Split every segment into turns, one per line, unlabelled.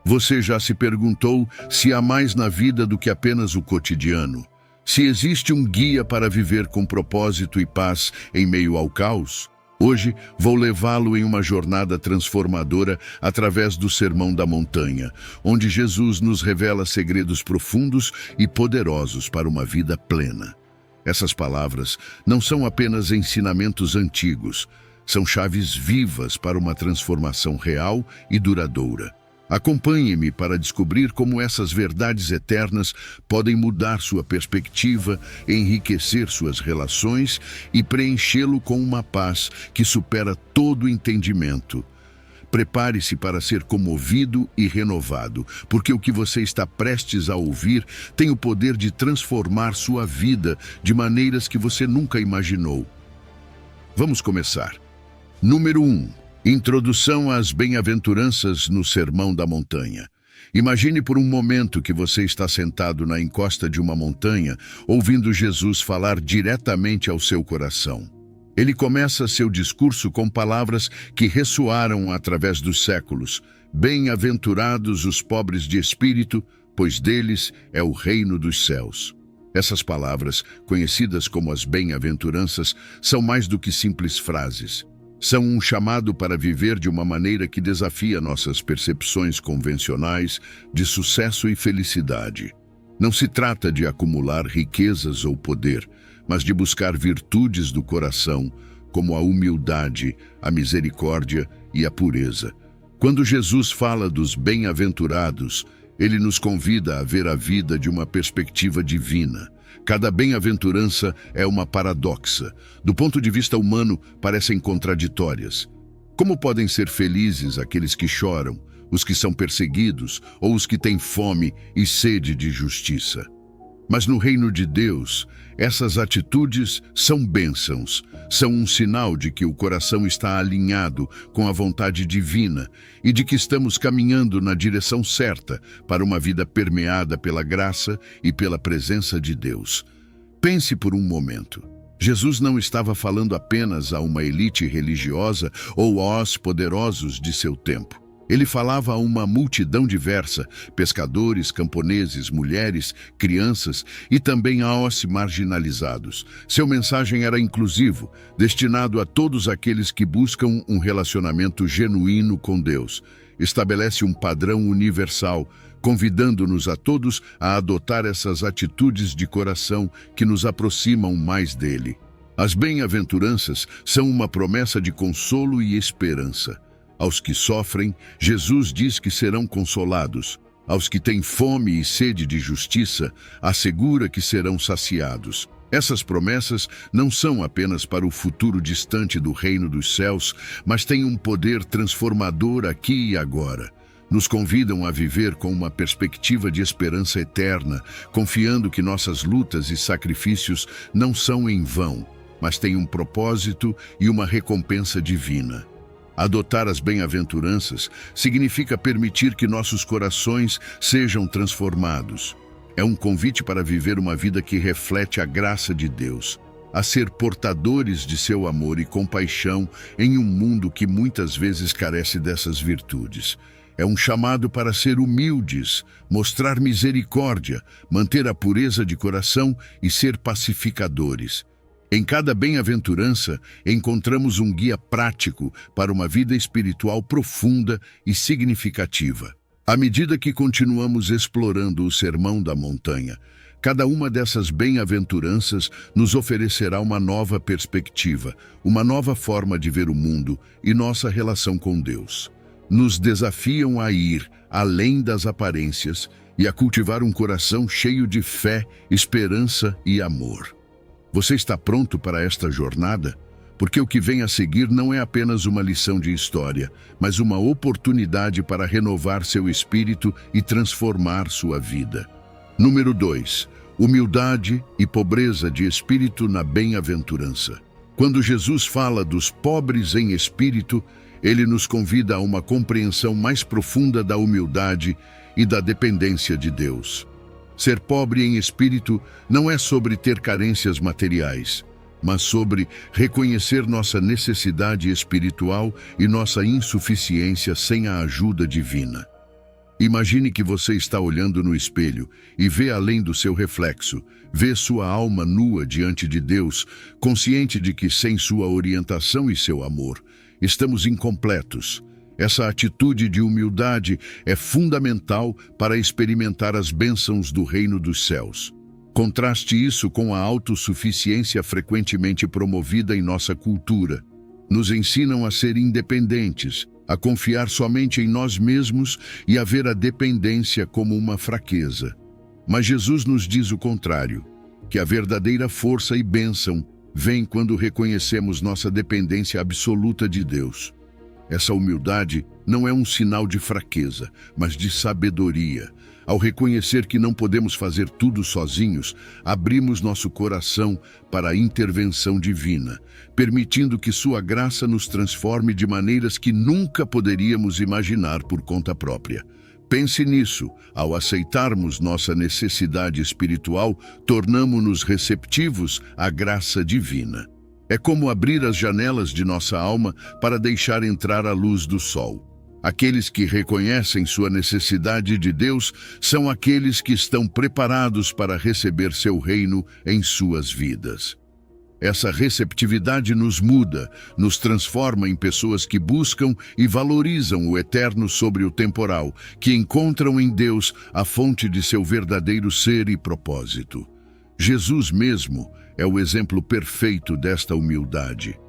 Você já se perguntou se há mais na vida do que apenas o cotidiano? Se existe um guia para viver com propósito e paz em meio ao caos? Hoje vou levá-lo em uma jornada transformadora através do Sermão da Montanha, onde Jesus nos revela segredos profundos e poderosos para uma vida plena. Essas palavras não são apenas ensinamentos antigos, são chaves vivas para uma transformação real e duradoura. Acompanhe-me para descobrir como essas verdades eternas podem mudar sua perspectiva, enriquecer suas relações e preenchê-lo com uma paz que supera todo entendimento. Prepare-se para ser comovido e renovado, porque o que você está prestes a ouvir tem o poder de transformar sua vida de maneiras que você nunca imaginou. Vamos começar. Número 1. Introdução às bem-aventuranças no Sermão da Montanha. Imagine por um momento que você está sentado na encosta de uma montanha, ouvindo Jesus falar diretamente ao seu coração. Ele começa seu discurso com palavras que ressoaram através dos séculos. Bem-aventurados os pobres de espírito, pois deles é o reino dos céus. Essas palavras, conhecidas como as bem-aventuranças, são mais do que simples frases. São um chamado para viver de uma maneira que desafia nossas percepções convencionais de sucesso e felicidade. Não se trata de acumular riquezas ou poder, mas de buscar virtudes do coração, como a humildade, a misericórdia e a pureza. Quando Jesus fala dos bem-aventurados, ele nos convida a ver a vida de uma perspectiva divina. Cada bem-aventurança é uma paradoxa. Do ponto de vista humano, parecem contraditórias. Como podem ser felizes aqueles que choram, os que são perseguidos ou os que têm fome e sede de justiça? Mas no reino de Deus, essas atitudes são bênçãos, são um sinal de que o coração está alinhado com a vontade divina e de que estamos caminhando na direção certa para uma vida permeada pela graça e pela presença de Deus. Pense por um momento. Jesus não estava falando apenas a uma elite religiosa ou aos poderosos de seu tempo. Ele falava a uma multidão diversa, pescadores, camponeses, mulheres, crianças e também aos marginalizados. Seu mensagem era inclusivo, destinado a todos aqueles que buscam um relacionamento genuíno com Deus. Estabelece um padrão universal, convidando-nos a todos a adotar essas atitudes de coração que nos aproximam mais dele. As bem-aventuranças são uma promessa de consolo e esperança. Aos que sofrem, Jesus diz que serão consolados. Aos que têm fome e sede de justiça, assegura que serão saciados. Essas promessas não são apenas para o futuro distante do reino dos céus, mas têm um poder transformador aqui e agora. Nos convidam a viver com uma perspectiva de esperança eterna, confiando que nossas lutas e sacrifícios não são em vão, mas têm um propósito e uma recompensa divina. Adotar as bem-aventuranças significa permitir que nossos corações sejam transformados. É um convite para viver uma vida que reflete a graça de Deus, a ser portadores de seu amor e compaixão em um mundo que muitas vezes carece dessas virtudes. É um chamado para ser humildes, mostrar misericórdia, manter a pureza de coração e ser pacificadores. Em cada bem-aventurança, encontramos um guia prático para uma vida espiritual profunda e significativa. À medida que continuamos explorando o Sermão da Montanha, cada uma dessas bem-aventuranças nos oferecerá uma nova perspectiva, uma nova forma de ver o mundo e nossa relação com Deus. Nos desafiam a ir além das aparências e a cultivar um coração cheio de fé, esperança e amor. Você está pronto para esta jornada? Porque o que vem a seguir não é apenas uma lição de história, mas uma oportunidade para renovar seu espírito e transformar sua vida. Número 2. Humildade e pobreza de espírito na bem-aventurança. Quando Jesus fala dos pobres em espírito, ele nos convida a uma compreensão mais profunda da humildade e da dependência de Deus. Ser pobre em espírito não é sobre ter carências materiais, mas sobre reconhecer nossa necessidade espiritual e nossa insuficiência sem a ajuda divina. Imagine que você está olhando no espelho e vê além do seu reflexo, vê sua alma nua diante de Deus, consciente de que sem sua orientação e seu amor, estamos incompletos. Essa atitude de humildade é fundamental para experimentar as bênçãos do reino dos céus. Contraste isso com a autossuficiência frequentemente promovida em nossa cultura. Nos ensinam a ser independentes, a confiar somente em nós mesmos e a ver a dependência como uma fraqueza. Mas Jesus nos diz o contrário, que a verdadeira força e bênção vem quando reconhecemos nossa dependência absoluta de Deus. Essa humildade não é um sinal de fraqueza, mas de sabedoria. Ao reconhecer que não podemos fazer tudo sozinhos, abrimos nosso coração para a intervenção divina, permitindo que sua graça nos transforme de maneiras que nunca poderíamos imaginar por conta própria. Pense nisso, ao aceitarmos nossa necessidade espiritual, tornamo-nos receptivos à graça divina. É como abrir as janelas de nossa alma para deixar entrar a luz do sol. Aqueles que reconhecem sua necessidade de Deus são aqueles que estão preparados para receber seu reino em suas vidas. Essa receptividade nos muda, nos transforma em pessoas que buscam e valorizam o eterno sobre o temporal, que encontram em Deus a fonte de seu verdadeiro ser e propósito. Jesus mesmo é o exemplo perfeito desta humildade.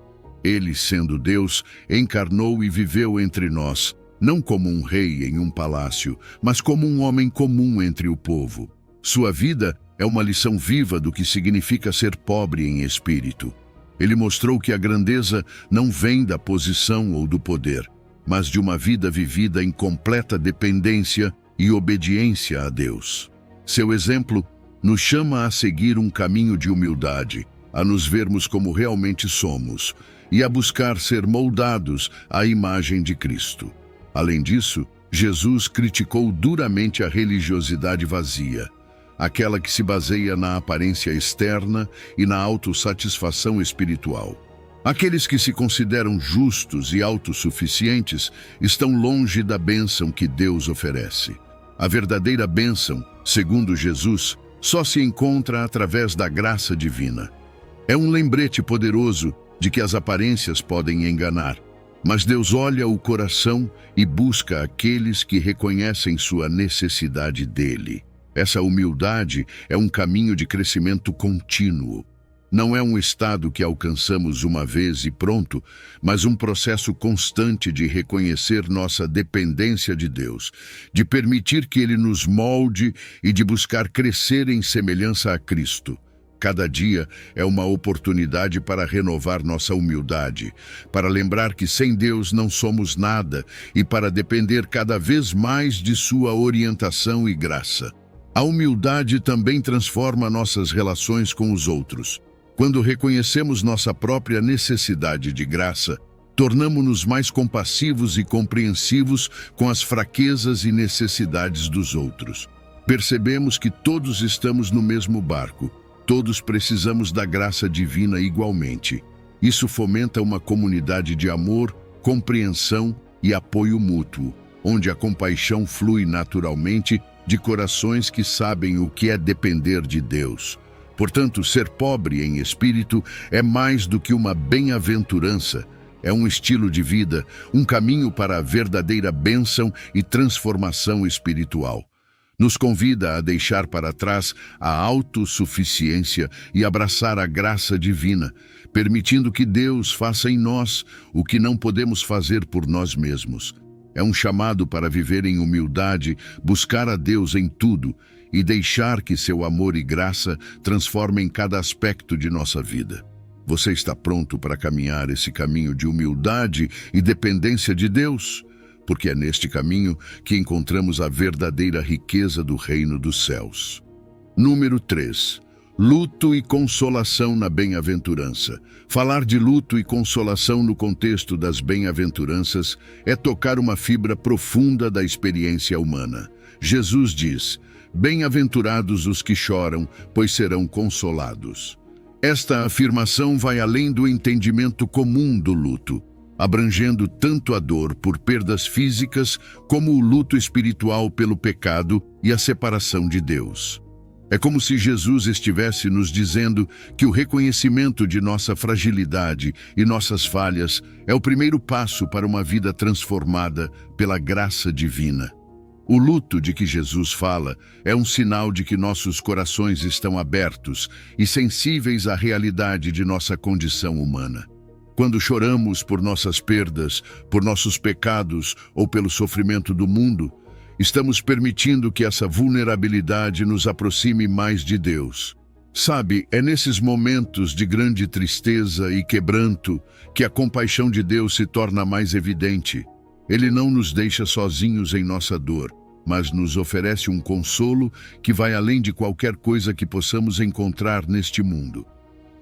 Ele, sendo Deus, encarnou e viveu entre nós, não como um rei em um palácio, mas como um homem comum entre o povo. Sua vida é uma lição viva do que significa ser pobre em espírito. Ele mostrou que a grandeza não vem da posição ou do poder, mas de uma vida vivida em completa dependência e obediência a Deus. Seu exemplo nos chama a seguir um caminho de humildade, a nos vermos como realmente somos e a buscar ser moldados à imagem de Cristo. Além disso, Jesus criticou duramente a religiosidade vazia, aquela que se baseia na aparência externa e na autossatisfação espiritual. Aqueles que se consideram justos e autossuficientes estão longe da bênção que Deus oferece. A verdadeira bênção, segundo Jesus, só se encontra através da graça divina. É um lembrete poderoso de que as aparências podem enganar, mas Deus olha o coração e busca aqueles que reconhecem sua necessidade dele. Essa humildade é um caminho de crescimento contínuo. Não é um estado que alcançamos uma vez e pronto, mas um processo constante de reconhecer nossa dependência de Deus, de permitir que Ele nos molde e de buscar crescer em semelhança a Cristo. Cada dia é uma oportunidade para renovar nossa humildade, para lembrar que sem Deus não somos nada e para depender cada vez mais de sua orientação e graça. A humildade também transforma nossas relações com os outros. Quando reconhecemos nossa própria necessidade de graça, tornamo-nos mais compassivos e compreensivos com as fraquezas e necessidades dos outros. Percebemos que todos estamos no mesmo barco. Todos precisamos da graça divina igualmente. Isso fomenta uma comunidade de amor, compreensão e apoio mútuo, onde a compaixão flui naturalmente de corações que sabem o que é depender de Deus. Portanto, ser pobre em espírito é mais do que uma bem-aventurança, é um estilo de vida, um caminho para a verdadeira bênção e transformação espiritual. Nos convida a deixar para trás a autossuficiência e abraçar a graça divina, permitindo que Deus faça em nós o que não podemos fazer por nós mesmos. É um chamado para viver em humildade, buscar a Deus em tudo e deixar que seu amor e graça transformem cada aspecto de nossa vida. Você está pronto para caminhar esse caminho de humildade e dependência de Deus? Porque é neste caminho que encontramos a verdadeira riqueza do reino dos céus. Número 3. Luto e consolação na bem-aventurança. Falar de luto e consolação no contexto das bem-aventuranças é tocar uma fibra profunda da experiência humana. Jesus diz: "Bem-aventurados os que choram, pois serão consolados." Esta afirmação vai além do entendimento comum do luto. abrangendo tanto a dor por perdas físicas como o luto espiritual pelo pecado e a separação de Deus. É como se Jesus estivesse nos dizendo que o reconhecimento de nossa fragilidade e nossas falhas é o primeiro passo para uma vida transformada pela graça divina. O luto de que Jesus fala é um sinal de que nossos corações estão abertos e sensíveis à realidade de nossa condição humana. Quando choramos por nossas perdas, por nossos pecados ou pelo sofrimento do mundo, estamos permitindo que essa vulnerabilidade nos aproxime mais de Deus. Sabe, é nesses momentos de grande tristeza e quebranto que a compaixão de Deus se torna mais evidente. Ele não nos deixa sozinhos em nossa dor, mas nos oferece um consolo que vai além de qualquer coisa que possamos encontrar neste mundo.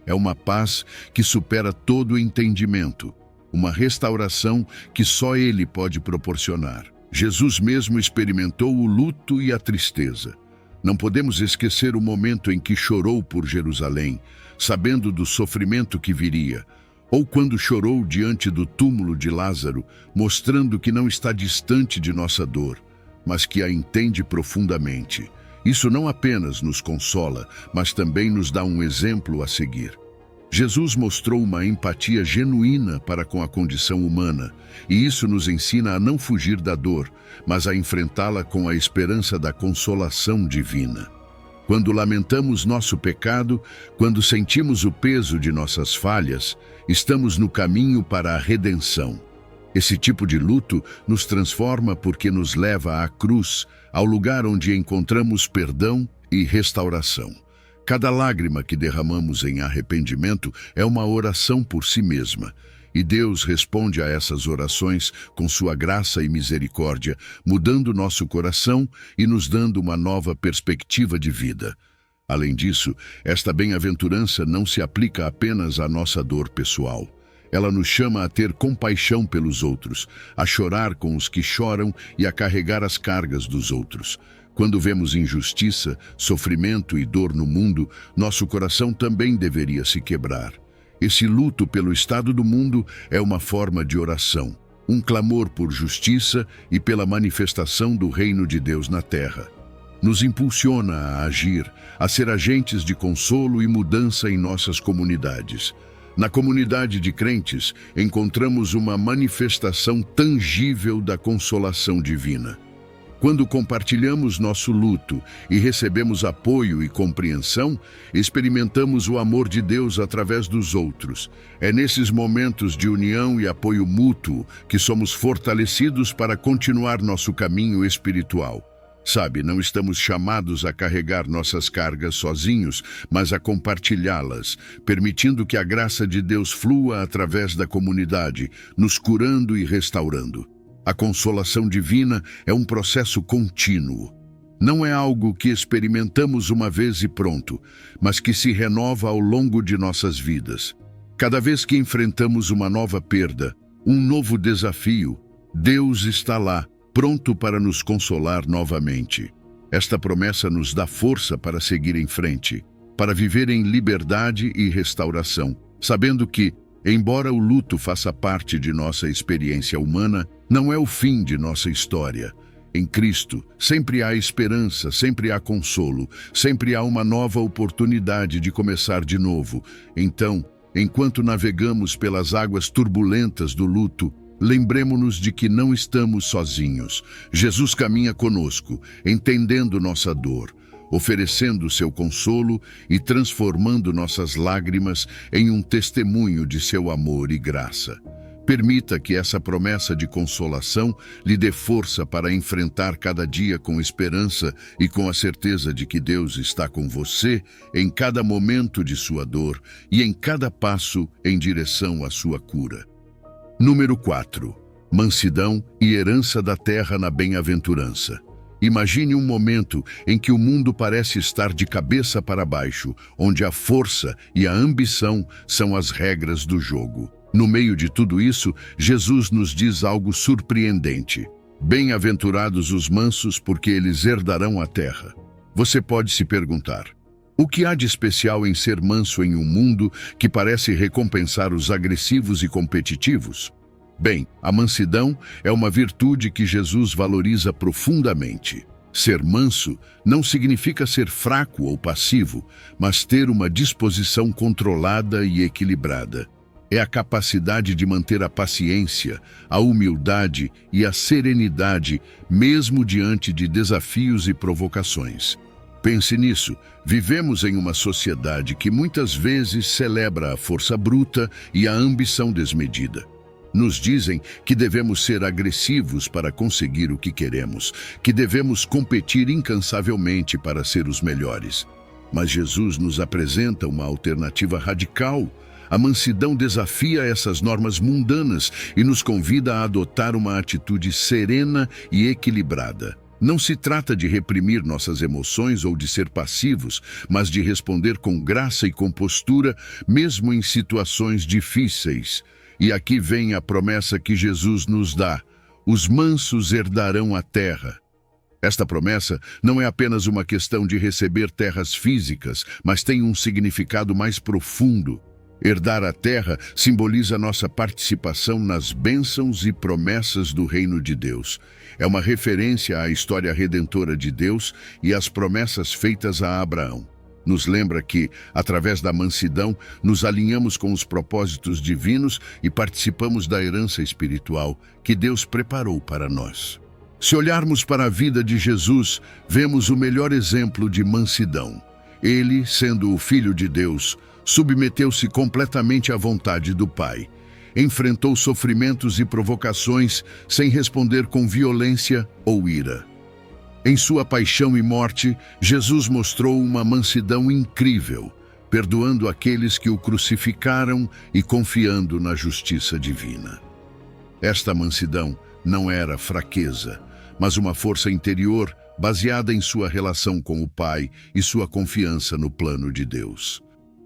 É uma paz que supera todo o entendimento, uma restauração que só Ele pode proporcionar. Jesus mesmo experimentou o luto e a tristeza. Não podemos esquecer o momento em que chorou por Jerusalém, sabendo do sofrimento que viria, ou quando chorou diante do túmulo de Lázaro, mostrando que não está distante de nossa dor, mas que a entende profundamente. Isso não apenas nos consola, mas também nos dá um exemplo a seguir. Jesus mostrou uma empatia genuína para com a condição humana, e isso nos ensina a não fugir da dor, mas a enfrentá-la com a esperança da consolação divina. Quando lamentamos nosso pecado, quando sentimos o peso de nossas falhas, estamos no caminho para a redenção. Esse tipo de luto nos transforma porque nos leva à cruz, ao lugar onde encontramos perdão e restauração. Cada lágrima que derramamos em arrependimento é uma oração por si mesma, e Deus responde a essas orações com sua graça e misericórdia, mudando nosso coração e nos dando uma nova perspectiva de vida. Além disso, esta bem-aventurança não se aplica apenas à nossa dor pessoal. Ela nos chama a ter compaixão pelos outros, a chorar com os que choram e a carregar as cargas dos outros. Quando vemos injustiça, sofrimento e dor no mundo, nosso coração também deveria se quebrar. Esse luto pelo estado do mundo é uma forma de oração, um clamor por justiça e pela manifestação do reino de Deus na terra. Nos impulsiona a agir, a ser agentes de consolo e mudança em nossas comunidades. Na comunidade de crentes, encontramos uma manifestação tangível da consolação divina. Quando compartilhamos nosso luto e recebemos apoio e compreensão, experimentamos o amor de Deus através dos outros. É nesses momentos de união e apoio mútuo que somos fortalecidos para continuar nosso caminho espiritual. Sabe, não estamos chamados a carregar nossas cargas sozinhos, mas a compartilhá-las, permitindo que a graça de Deus flua através da comunidade, nos curando e restaurando. A consolação divina é um processo contínuo. Não é algo que experimentamos uma vez e pronto, mas que se renova ao longo de nossas vidas. Cada vez que enfrentamos uma nova perda, um novo desafio, Deus está lá, pronto para nos consolar novamente. Esta promessa nos dá força para seguir em frente, para viver em liberdade e restauração, sabendo que, embora o luto faça parte de nossa experiência humana, não é o fim de nossa história. Em Cristo, sempre há esperança, sempre há consolo, sempre há uma nova oportunidade de começar de novo. Então, enquanto navegamos pelas águas turbulentas do luto, lembremo-nos de que não estamos sozinhos. Jesus caminha conosco, entendendo nossa dor, oferecendo seu consolo e transformando nossas lágrimas em um testemunho de seu amor e graça. Permita que essa promessa de consolação lhe dê força para enfrentar cada dia com esperança e com a certeza de que Deus está com você em cada momento de sua dor e em cada passo em direção à sua cura. Número 4. Mansidão e herança da terra na bem-aventurança. Imagine um momento em que o mundo parece estar de cabeça para baixo, onde a força e a ambição são as regras do jogo. No meio de tudo isso, Jesus nos diz algo surpreendente. Bem-aventurados os mansos, porque eles herdarão a terra. Você pode se perguntar, o que há de especial em ser manso em um mundo que parece recompensar os agressivos e competitivos? Bem, a mansidão é uma virtude que Jesus valoriza profundamente. Ser manso não significa ser fraco ou passivo, mas ter uma disposição controlada e equilibrada. É a capacidade de manter a paciência, a humildade e a serenidade, mesmo diante de desafios e provocações. Pense nisso, vivemos em uma sociedade que muitas vezes celebra a força bruta e a ambição desmedida. Nos dizem que devemos ser agressivos para conseguir o que queremos, que devemos competir incansavelmente para ser os melhores. Mas Jesus nos apresenta uma alternativa radical. A mansidão desafia essas normas mundanas e nos convida a adotar uma atitude serena e equilibrada. Não se trata de reprimir nossas emoções ou de ser passivos, mas de responder com graça e compostura, mesmo em situações difíceis. E aqui vem a promessa que Jesus nos dá: os mansos herdarão a terra. Esta promessa não é apenas uma questão de receber terras físicas, mas tem um significado mais profundo. Herdar a terra simboliza nossa participação nas bênçãos e promessas do reino de Deus. É uma referência à história redentora de Deus e às promessas feitas a Abraão. Nos lembra que, através da mansidão, nos alinhamos com os propósitos divinos e participamos da herança espiritual que Deus preparou para nós. Se olharmos para a vida de Jesus, vemos o melhor exemplo de mansidão. Ele, sendo o Filho de Deus, submeteu-se completamente à vontade do Pai. Enfrentou sofrimentos e provocações sem responder com violência ou ira. Em sua paixão e morte, Jesus mostrou uma mansidão incrível, perdoando aqueles que o crucificaram e confiando na justiça divina. Esta mansidão não era fraqueza, mas uma força interior baseada em sua relação com o Pai e sua confiança no plano de Deus.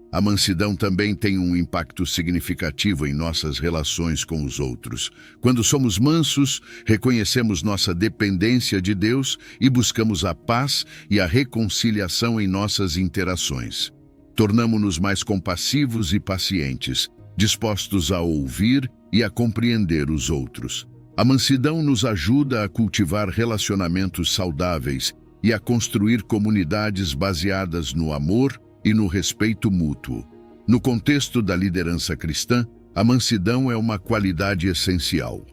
A mansidão também tem um impacto significativo em nossas relações com os outros. Quando somos mansos, reconhecemos nossa dependência de Deus e buscamos a paz e a reconciliação em nossas interações. Tornamo-nos mais compassivos e pacientes, dispostos a ouvir e a compreender os outros. A mansidão nos ajuda a cultivar relacionamentos saudáveis e a construir comunidades baseadas no amor e no respeito mútuo. No contexto da liderança cristã, a mansidão é uma qualidade essencial.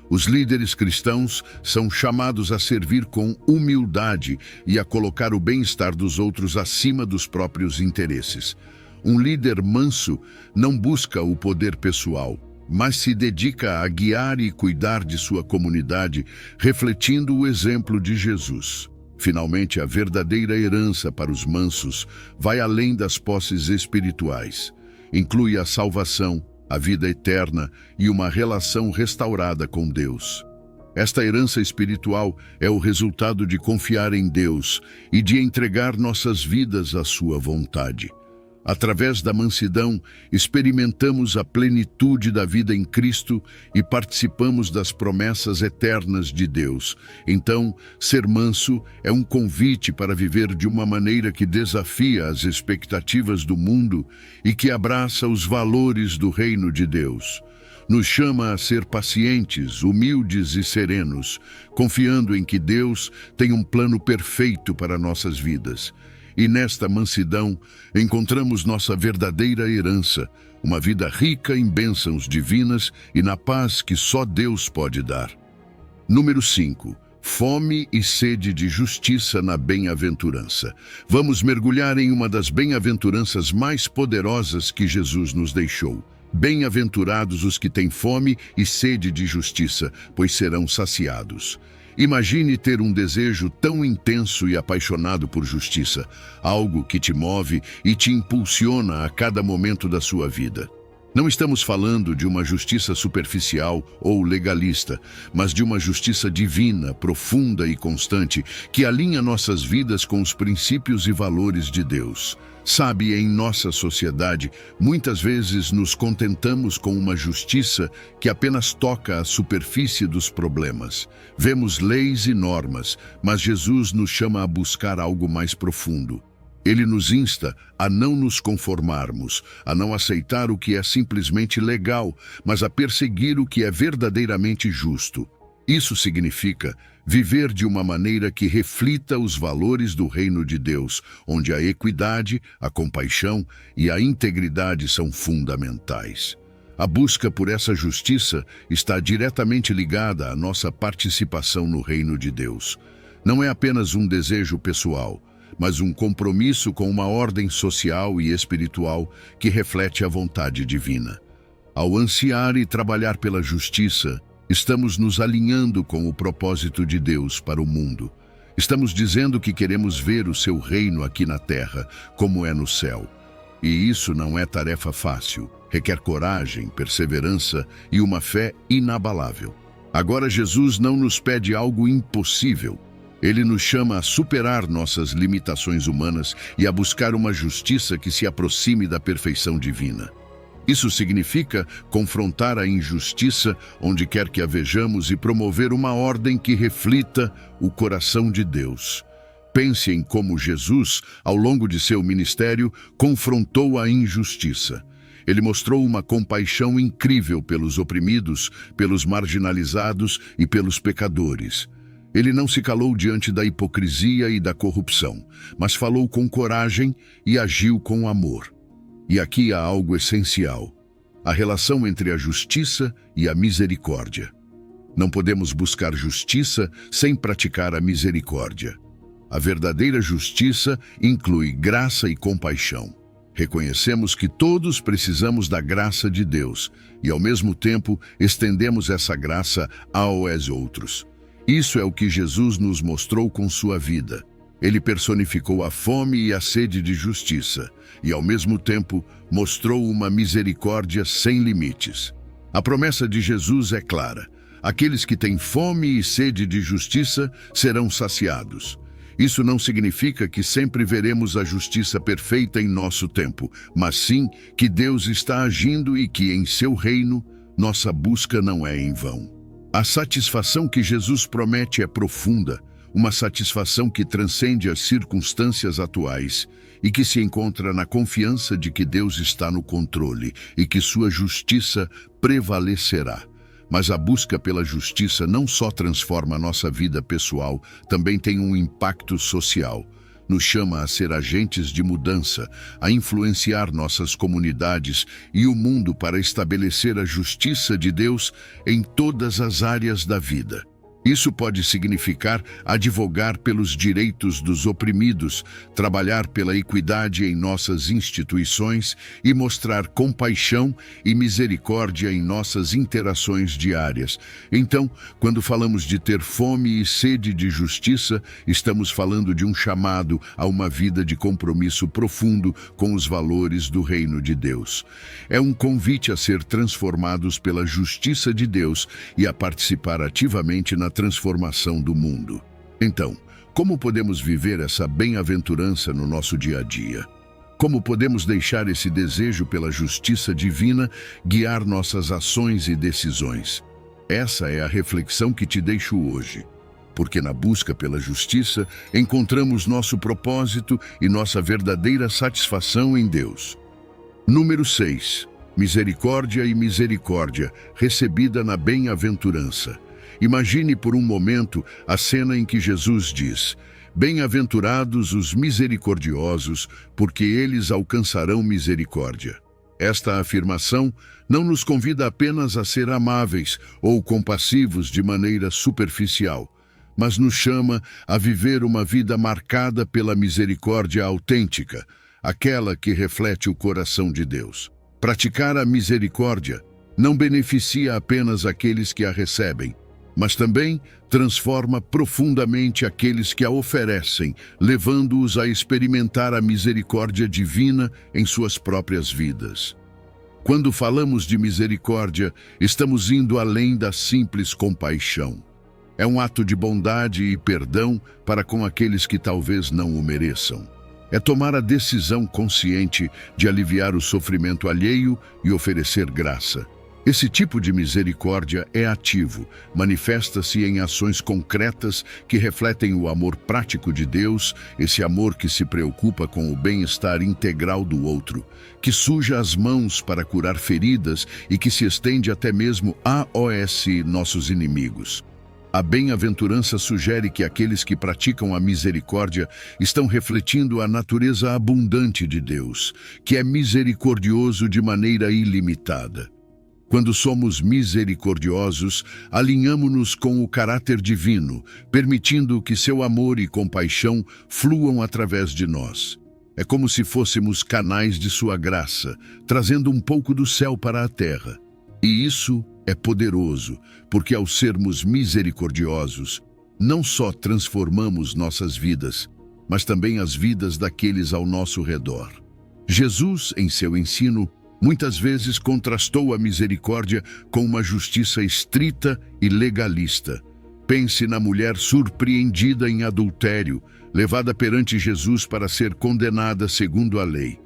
Os líderes cristãos são chamados a servir com humildade e a colocar o bem-estar dos outros acima dos próprios interesses. Um líder manso não busca o poder pessoal, mas se dedica a guiar e cuidar de sua comunidade, refletindo o exemplo de Jesus. Finalmente, a verdadeira herança para os mansos vai além das posses espirituais. Inclui a salvação, a vida eterna e uma relação restaurada com Deus. Esta herança espiritual é o resultado de confiar em Deus e de entregar nossas vidas à sua vontade. Através da mansidão, experimentamos a plenitude da vida em Cristo e participamos das promessas eternas de Deus. Então, ser manso é um convite para viver de uma maneira que desafia as expectativas do mundo e que abraça os valores do reino de Deus. Nos chama a ser pacientes, humildes e serenos, confiando em que Deus tem um plano perfeito para nossas vidas. E nesta mansidão, encontramos nossa verdadeira herança, uma vida rica em bênçãos divinas e na paz que só Deus pode dar. Número 5. Fome e sede de justiça na bem-aventurança. Vamos mergulhar em uma das bem-aventuranças mais poderosas que Jesus nos deixou. Bem-aventurados os que têm fome e sede de justiça, pois serão saciados. Imagine ter um desejo tão intenso e apaixonado por justiça, algo que te move e te impulsiona a cada momento da sua vida. Não estamos falando de uma justiça superficial ou legalista, mas de uma justiça divina, profunda e constante, que alinha nossas vidas com os princípios e valores de Deus. Sabe, em nossa sociedade, muitas vezes nos contentamos com uma justiça que apenas toca a superfície dos problemas. Vemos leis e normas, mas Jesus nos chama a buscar algo mais profundo. Ele nos insta a não nos conformarmos, a não aceitar o que é simplesmente legal, mas a perseguir o que é verdadeiramente justo. Isso significa viver de uma maneira que reflita os valores do reino de Deus, onde a equidade, a compaixão e a integridade são fundamentais. A busca por essa justiça está diretamente ligada à nossa participação no reino de Deus. Não é apenas um desejo pessoal, mas um compromisso com uma ordem social e espiritual que reflete a vontade divina. Ao ansiar e trabalhar pela justiça, estamos nos alinhando com o propósito de Deus para o mundo. Estamos dizendo que queremos ver o seu reino aqui na terra, como é no céu. E isso não é tarefa fácil. Requer coragem, perseverança e uma fé inabalável. Agora Jesus não nos pede algo impossível. Ele nos chama a superar nossas limitações humanas e a buscar uma justiça que se aproxime da perfeição divina. Isso significa confrontar a injustiça onde quer que a vejamos e promover uma ordem que reflita o coração de Deus. Pense em como Jesus, ao longo de seu ministério, confrontou a injustiça. Ele mostrou uma compaixão incrível pelos oprimidos, pelos marginalizados e pelos pecadores. Ele não se calou diante da hipocrisia e da corrupção, mas falou com coragem e agiu com amor. E aqui há algo essencial: a relação entre a justiça e a misericórdia. Não podemos buscar justiça sem praticar a misericórdia. A verdadeira justiça inclui graça e compaixão. Reconhecemos que todos precisamos da graça de Deus e, ao mesmo tempo, estendemos essa graça aos outros. Isso é o que Jesus nos mostrou com sua vida. Ele personificou a fome e a sede de justiça e, ao mesmo tempo, mostrou uma misericórdia sem limites. A promessa de Jesus é clara: aqueles que têm fome e sede de justiça serão saciados. Isso não significa que sempre veremos a justiça perfeita em nosso tempo, mas sim que Deus está agindo e que, em seu reino, nossa busca não é em vão. A satisfação que Jesus promete é profunda, uma satisfação que transcende as circunstâncias atuais e que se encontra na confiança de que Deus está no controle e que sua justiça prevalecerá. Mas a busca pela justiça não só transforma a nossa vida pessoal, também tem um impacto social. Nos chama a ser agentes de mudança, a influenciar nossas comunidades e o mundo para estabelecer a justiça de Deus em todas as áreas da vida. Isso pode significar advogar pelos direitos dos oprimidos, trabalhar pela equidade em nossas instituições e mostrar compaixão e misericórdia em nossas interações diárias. Então, quando falamos de ter fome e sede de justiça, estamos falando de um chamado a uma vida de compromisso profundo com os valores do reino de Deus. É um convite a ser transformados pela justiça de Deus e a participar ativamente na transformação do mundo. Então, como podemos viver essa bem-aventurança no nosso dia a dia? Como podemos deixar esse desejo pela justiça divina guiar nossas ações e decisões? Essa é a reflexão que te deixo hoje. Porque na busca pela justiça, encontramos nosso propósito e nossa verdadeira satisfação em Deus. Número 6. Misericórdia e misericórdia, recebida na bem-aventurança. Imagine por um momento a cena em que Jesus diz: "Bem-aventurados os misericordiosos, porque eles alcançarão misericórdia." Esta afirmação não nos convida apenas a ser amáveis ou compassivos de maneira superficial, mas nos chama a viver uma vida marcada pela misericórdia autêntica, aquela que reflete o coração de Deus. Praticar a misericórdia não beneficia apenas aqueles que a recebem, mas também transforma profundamente aqueles que a oferecem, levando-os a experimentar a misericórdia divina em suas próprias vidas. Quando falamos de misericórdia, estamos indo além da simples compaixão. É um ato de bondade e perdão para com aqueles que talvez não o mereçam. É tomar a decisão consciente de aliviar o sofrimento alheio e oferecer graça. Esse tipo de misericórdia é ativo, manifesta-se em ações concretas que refletem o amor prático de Deus, esse amor que se preocupa com o bem-estar integral do outro, que suja as mãos para curar feridas e que se estende até mesmo aos nossos inimigos. A bem-aventurança sugere que aqueles que praticam a misericórdia estão refletindo a natureza abundante de Deus, que é misericordioso de maneira ilimitada. Quando somos misericordiosos, alinhamo-nos com o caráter divino, permitindo que seu amor e compaixão fluam através de nós. É como se fôssemos canais de sua graça, trazendo um pouco do céu para a terra. E isso é poderoso, porque ao sermos misericordiosos, não só transformamos nossas vidas, mas também as vidas daqueles ao nosso redor. Jesus, em seu ensino, muitas vezes contrastou a misericórdia com uma justiça estrita e legalista. Pense na mulher surpreendida em adultério, levada perante Jesus para ser condenada segundo a lei.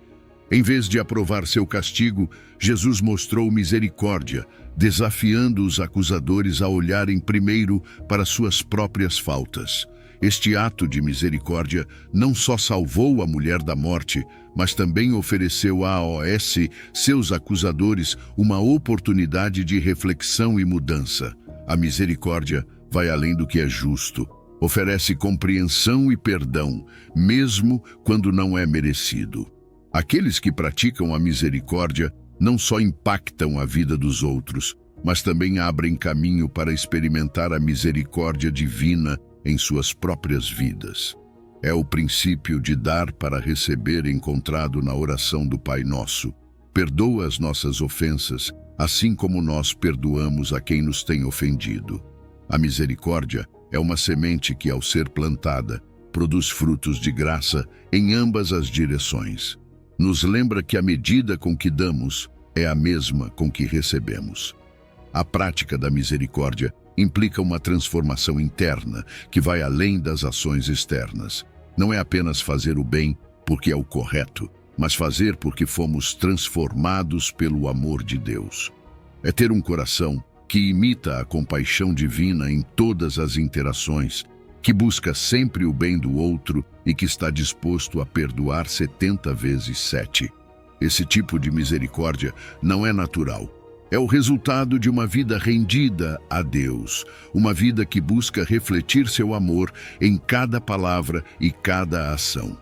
Em vez de aprovar seu castigo, Jesus mostrou misericórdia, desafiando os acusadores a olharem primeiro para suas próprias faltas. Este ato de misericórdia não só salvou a mulher da morte, mas também ofereceu aos seus acusadores uma oportunidade de reflexão e mudança. A misericórdia vai além do que é justo. Oferece compreensão e perdão, mesmo quando não é merecido. Aqueles que praticam a misericórdia não só impactam a vida dos outros, mas também abrem caminho para experimentar a misericórdia divina em suas próprias vidas. É o princípio de dar para receber encontrado na oração do Pai Nosso. Perdoa as nossas ofensas, assim como nós perdoamos a quem nos tem ofendido. A misericórdia é uma semente que, ao ser plantada, produz frutos de graça em ambas as direções. Nos lembra que a medida com que damos é a mesma com que recebemos. A prática da misericórdia implica uma transformação interna que vai além das ações externas. Não é apenas fazer o bem porque é o correto, mas fazer porque fomos transformados pelo amor de Deus. É ter um coração que imita a compaixão divina em todas as interações, que busca sempre o bem do outro e que está disposto a perdoar 70 vezes 7. Esse tipo de misericórdia não é natural. É o resultado de uma vida rendida a Deus, uma vida que busca refletir seu amor em cada palavra e cada ação.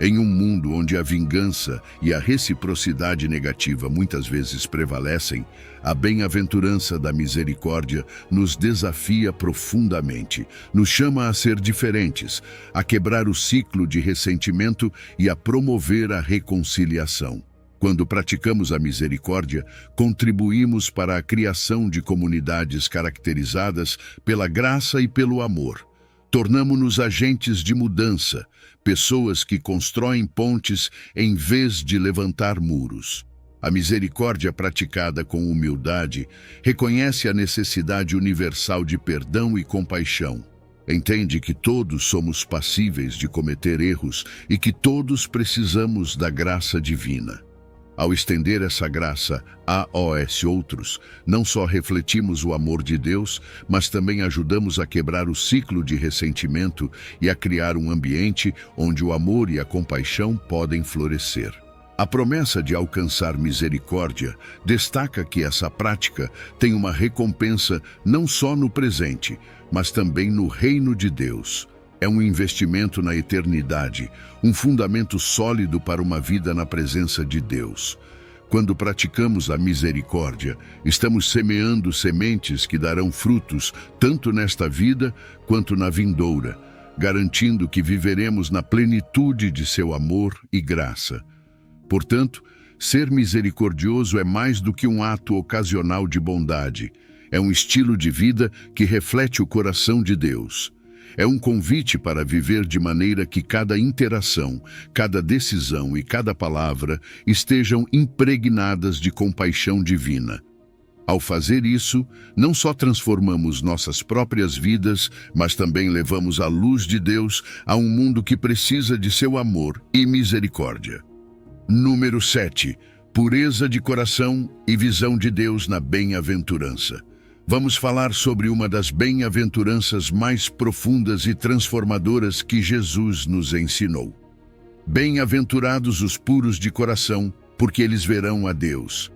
Em um mundo onde a vingança e a reciprocidade negativa muitas vezes prevalecem, a bem-aventurança da misericórdia nos desafia profundamente, nos chama a ser diferentes, a quebrar o ciclo de ressentimento e a promover a reconciliação. Quando praticamos a misericórdia, contribuímos para a criação de comunidades caracterizadas pela graça e pelo amor. Tornamo-nos agentes de mudança, pessoas que constroem pontes em vez de levantar muros. A misericórdia praticada com humildade reconhece a necessidade universal de perdão e compaixão. Entende que todos somos passíveis de cometer erros e que todos precisamos da graça divina. Ao estender essa graça aos outros, não só refletimos o amor de Deus, mas também ajudamos a quebrar o ciclo de ressentimento e a criar um ambiente onde o amor e a compaixão podem florescer. A promessa de alcançar misericórdia destaca que essa prática tem uma recompensa não só no presente, mas também no reino de Deus. É um investimento na eternidade, um fundamento sólido para uma vida na presença de Deus. Quando praticamos a misericórdia, estamos semeando sementes que darão frutos tanto nesta vida quanto na vindoura, garantindo que viveremos na plenitude de seu amor e graça. Portanto, ser misericordioso é mais do que um ato ocasional de bondade. É um estilo de vida que reflete o coração de Deus. É um convite para viver de maneira que cada interação, cada decisão e cada palavra estejam impregnadas de compaixão divina. Ao fazer isso, não só transformamos nossas próprias vidas, mas também levamos a luz de Deus a um mundo que precisa de seu amor e misericórdia. Número 7. Pureza de coração e visão de Deus na bem-aventurança. Vamos falar sobre uma das bem-aventuranças mais profundas e transformadoras que Jesus nos ensinou. Bem-aventurados os puros de coração, porque eles verão a Deus.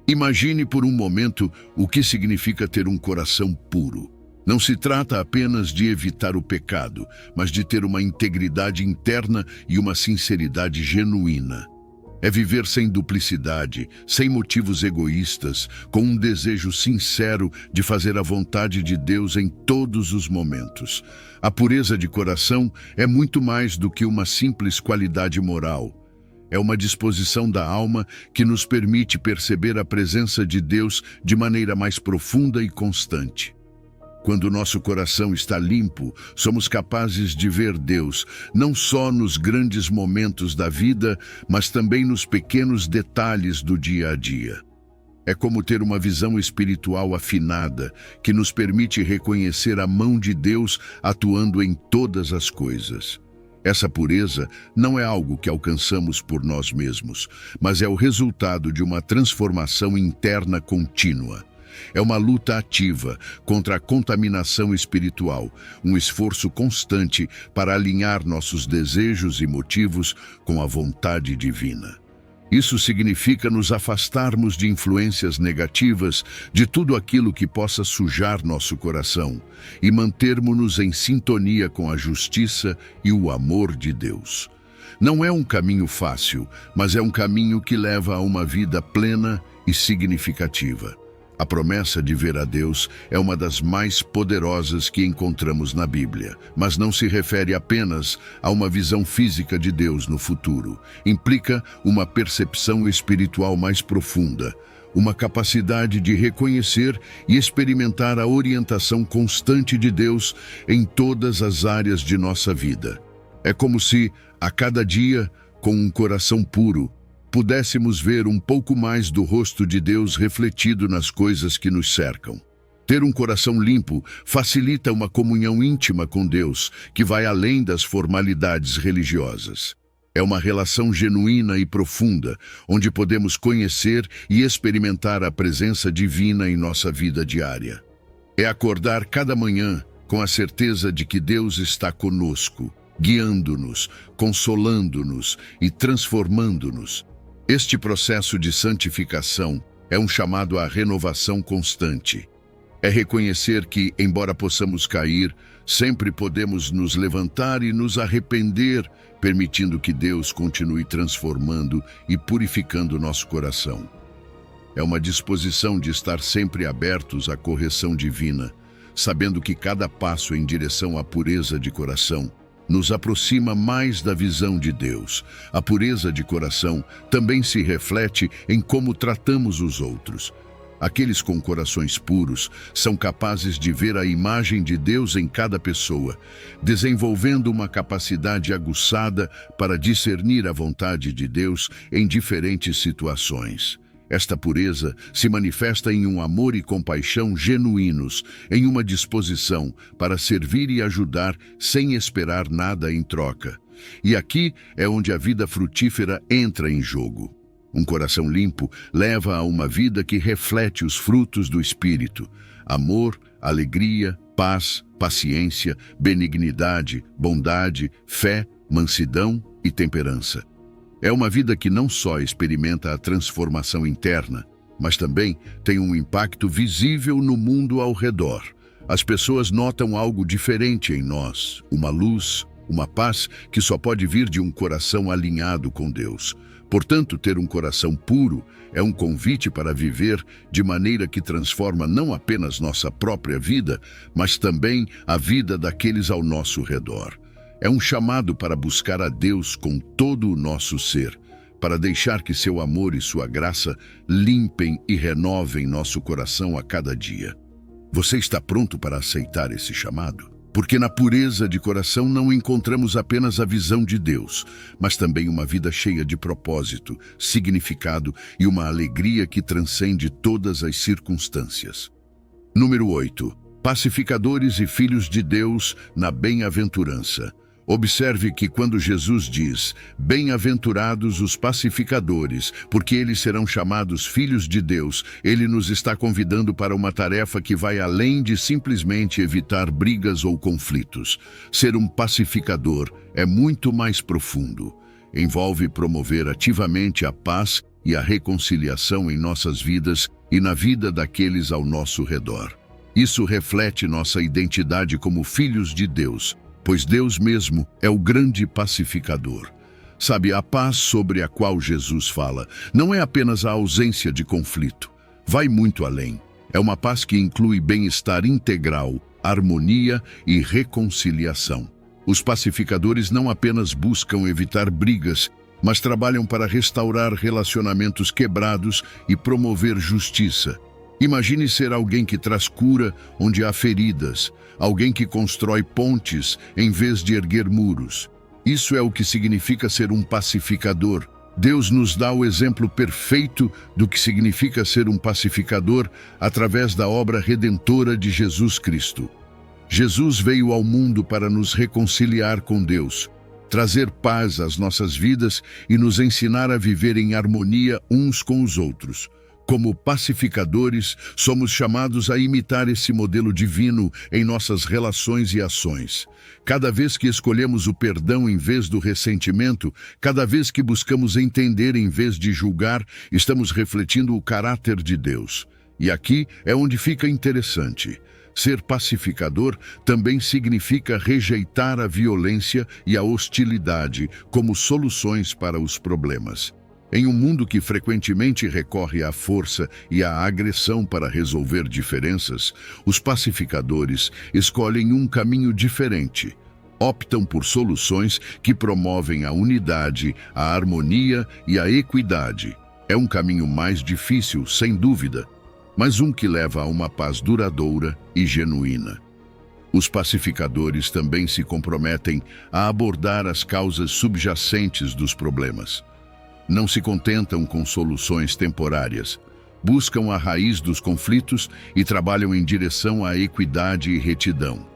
Imagine por um momento o que significa ter um coração puro. Não se trata apenas de evitar o pecado, mas de ter uma integridade interna e uma sinceridade genuína. É viver sem duplicidade, sem motivos egoístas, com um desejo sincero de fazer a vontade de Deus em todos os momentos. A pureza de coração é muito mais do que uma simples qualidade moral. É uma disposição da alma que nos permite perceber a presença de Deus de maneira mais profunda e constante. Quando nosso coração está limpo, somos capazes de ver Deus, não só nos grandes momentos da vida, mas também nos pequenos detalhes do dia a dia. É como ter uma visão espiritual afinada, que nos permite reconhecer a mão de Deus atuando em todas as coisas. Essa pureza não é algo que alcançamos por nós mesmos, mas é o resultado de uma transformação interna contínua. É uma luta ativa contra a contaminação espiritual, um esforço constante para alinhar nossos desejos e motivos com a vontade divina. Isso significa nos afastarmos de influências negativas, de tudo aquilo que possa sujar nosso coração, e mantermos-nos em sintonia com a justiça e o amor de Deus. Não é um caminho fácil, mas é um caminho que leva a uma vida plena e significativa. A promessa de ver a Deus é uma das mais poderosas que encontramos na Bíblia, mas não se refere apenas a uma visão física de Deus no futuro. Implica uma percepção espiritual mais profunda, uma capacidade de reconhecer e experimentar a orientação constante de Deus em todas as áreas de nossa vida. É como se, a cada dia, com um coração puro, pudéssemos ver um pouco mais do rosto de Deus refletido nas coisas que nos cercam. Ter um coração limpo facilita uma comunhão íntima com Deus, que vai além das formalidades religiosas. É uma relação genuína e profunda, onde podemos conhecer e experimentar a presença divina em nossa vida diária. É acordar cada manhã com a certeza de que Deus está conosco, guiando-nos, consolando-nos e transformando-nos. Este processo de santificação é um chamado à renovação constante. É reconhecer que, embora possamos cair, sempre podemos nos levantar e nos arrepender, permitindo que Deus continue transformando e purificando nosso coração. É uma disposição de estar sempre abertos à correção divina, sabendo que cada passo em direção à pureza de coração nos aproxima mais da visão de Deus. A pureza de coração também se reflete em como tratamos os outros. Aqueles com corações puros são capazes de ver a imagem de Deus em cada pessoa, desenvolvendo uma capacidade aguçada para discernir a vontade de Deus em diferentes situações. Esta pureza se manifesta em um amor e compaixão genuínos, em uma disposição para servir e ajudar sem esperar nada em troca. E aqui é onde a vida frutífera entra em jogo. Um coração limpo leva a uma vida que reflete os frutos do Espírito: amor, alegria, paz, paciência, benignidade, bondade, fé, mansidão e temperança. É uma vida que não só experimenta a transformação interna, mas também tem um impacto visível no mundo ao redor. As pessoas notam algo diferente em nós, uma luz, uma paz que só pode vir de um coração alinhado com Deus. Portanto, ter um coração puro é um convite para viver de maneira que transforma não apenas nossa própria vida, mas também a vida daqueles ao nosso redor. É um chamado para buscar a Deus com todo o nosso ser, para deixar que seu amor e sua graça limpem e renovem nosso coração a cada dia. Você está pronto para aceitar esse chamado? Porque na pureza de coração não encontramos apenas a visão de Deus, mas também uma vida cheia de propósito, significado e uma alegria que transcende todas as circunstâncias. Número 8. Pacificadores e filhos de Deus na bem-aventurança. Observe que quando Jesus diz, bem-aventurados os pacificadores, porque eles serão chamados filhos de Deus, ele nos está convidando para uma tarefa que vai além de simplesmente evitar brigas ou conflitos. Ser um pacificador é muito mais profundo. Envolve promover ativamente a paz e a reconciliação em nossas vidas e na vida daqueles ao nosso redor. Isso reflete nossa identidade como filhos de Deus, pois Deus mesmo é o grande pacificador. Sabe, a paz sobre a qual Jesus fala não é apenas a ausência de conflito. Vai muito além. É uma paz que inclui bem-estar integral, harmonia e reconciliação. Os pacificadores não apenas buscam evitar brigas, mas trabalham para restaurar relacionamentos quebrados e promover justiça. Imagine ser alguém que traz cura onde há feridas, alguém que constrói pontes em vez de erguer muros. Isso é o que significa ser um pacificador. Deus nos dá o exemplo perfeito do que significa ser um pacificador através da obra redentora de Jesus Cristo. Jesus veio ao mundo para nos reconciliar com Deus, trazer paz às nossas vidas e nos ensinar a viver em harmonia uns com os outros. Como pacificadores, somos chamados a imitar esse modelo divino em nossas relações e ações. Cada vez que escolhemos o perdão em vez do ressentimento, cada vez que buscamos entender em vez de julgar, estamos refletindo o caráter de Deus. E aqui é onde fica interessante. Ser pacificador também significa rejeitar a violência e a hostilidade como soluções para os problemas. Em um mundo que frequentemente recorre à força e à agressão para resolver diferenças, os pacificadores escolhem um caminho diferente. Optam por soluções que promovem a unidade, a harmonia e a equidade. É um caminho mais difícil, sem dúvida, mas um que leva a uma paz duradoura e genuína. Os pacificadores também se comprometem a abordar as causas subjacentes dos problemas. Não se contentam com soluções temporárias, buscam a raiz dos conflitos e trabalham em direção à equidade e retidão.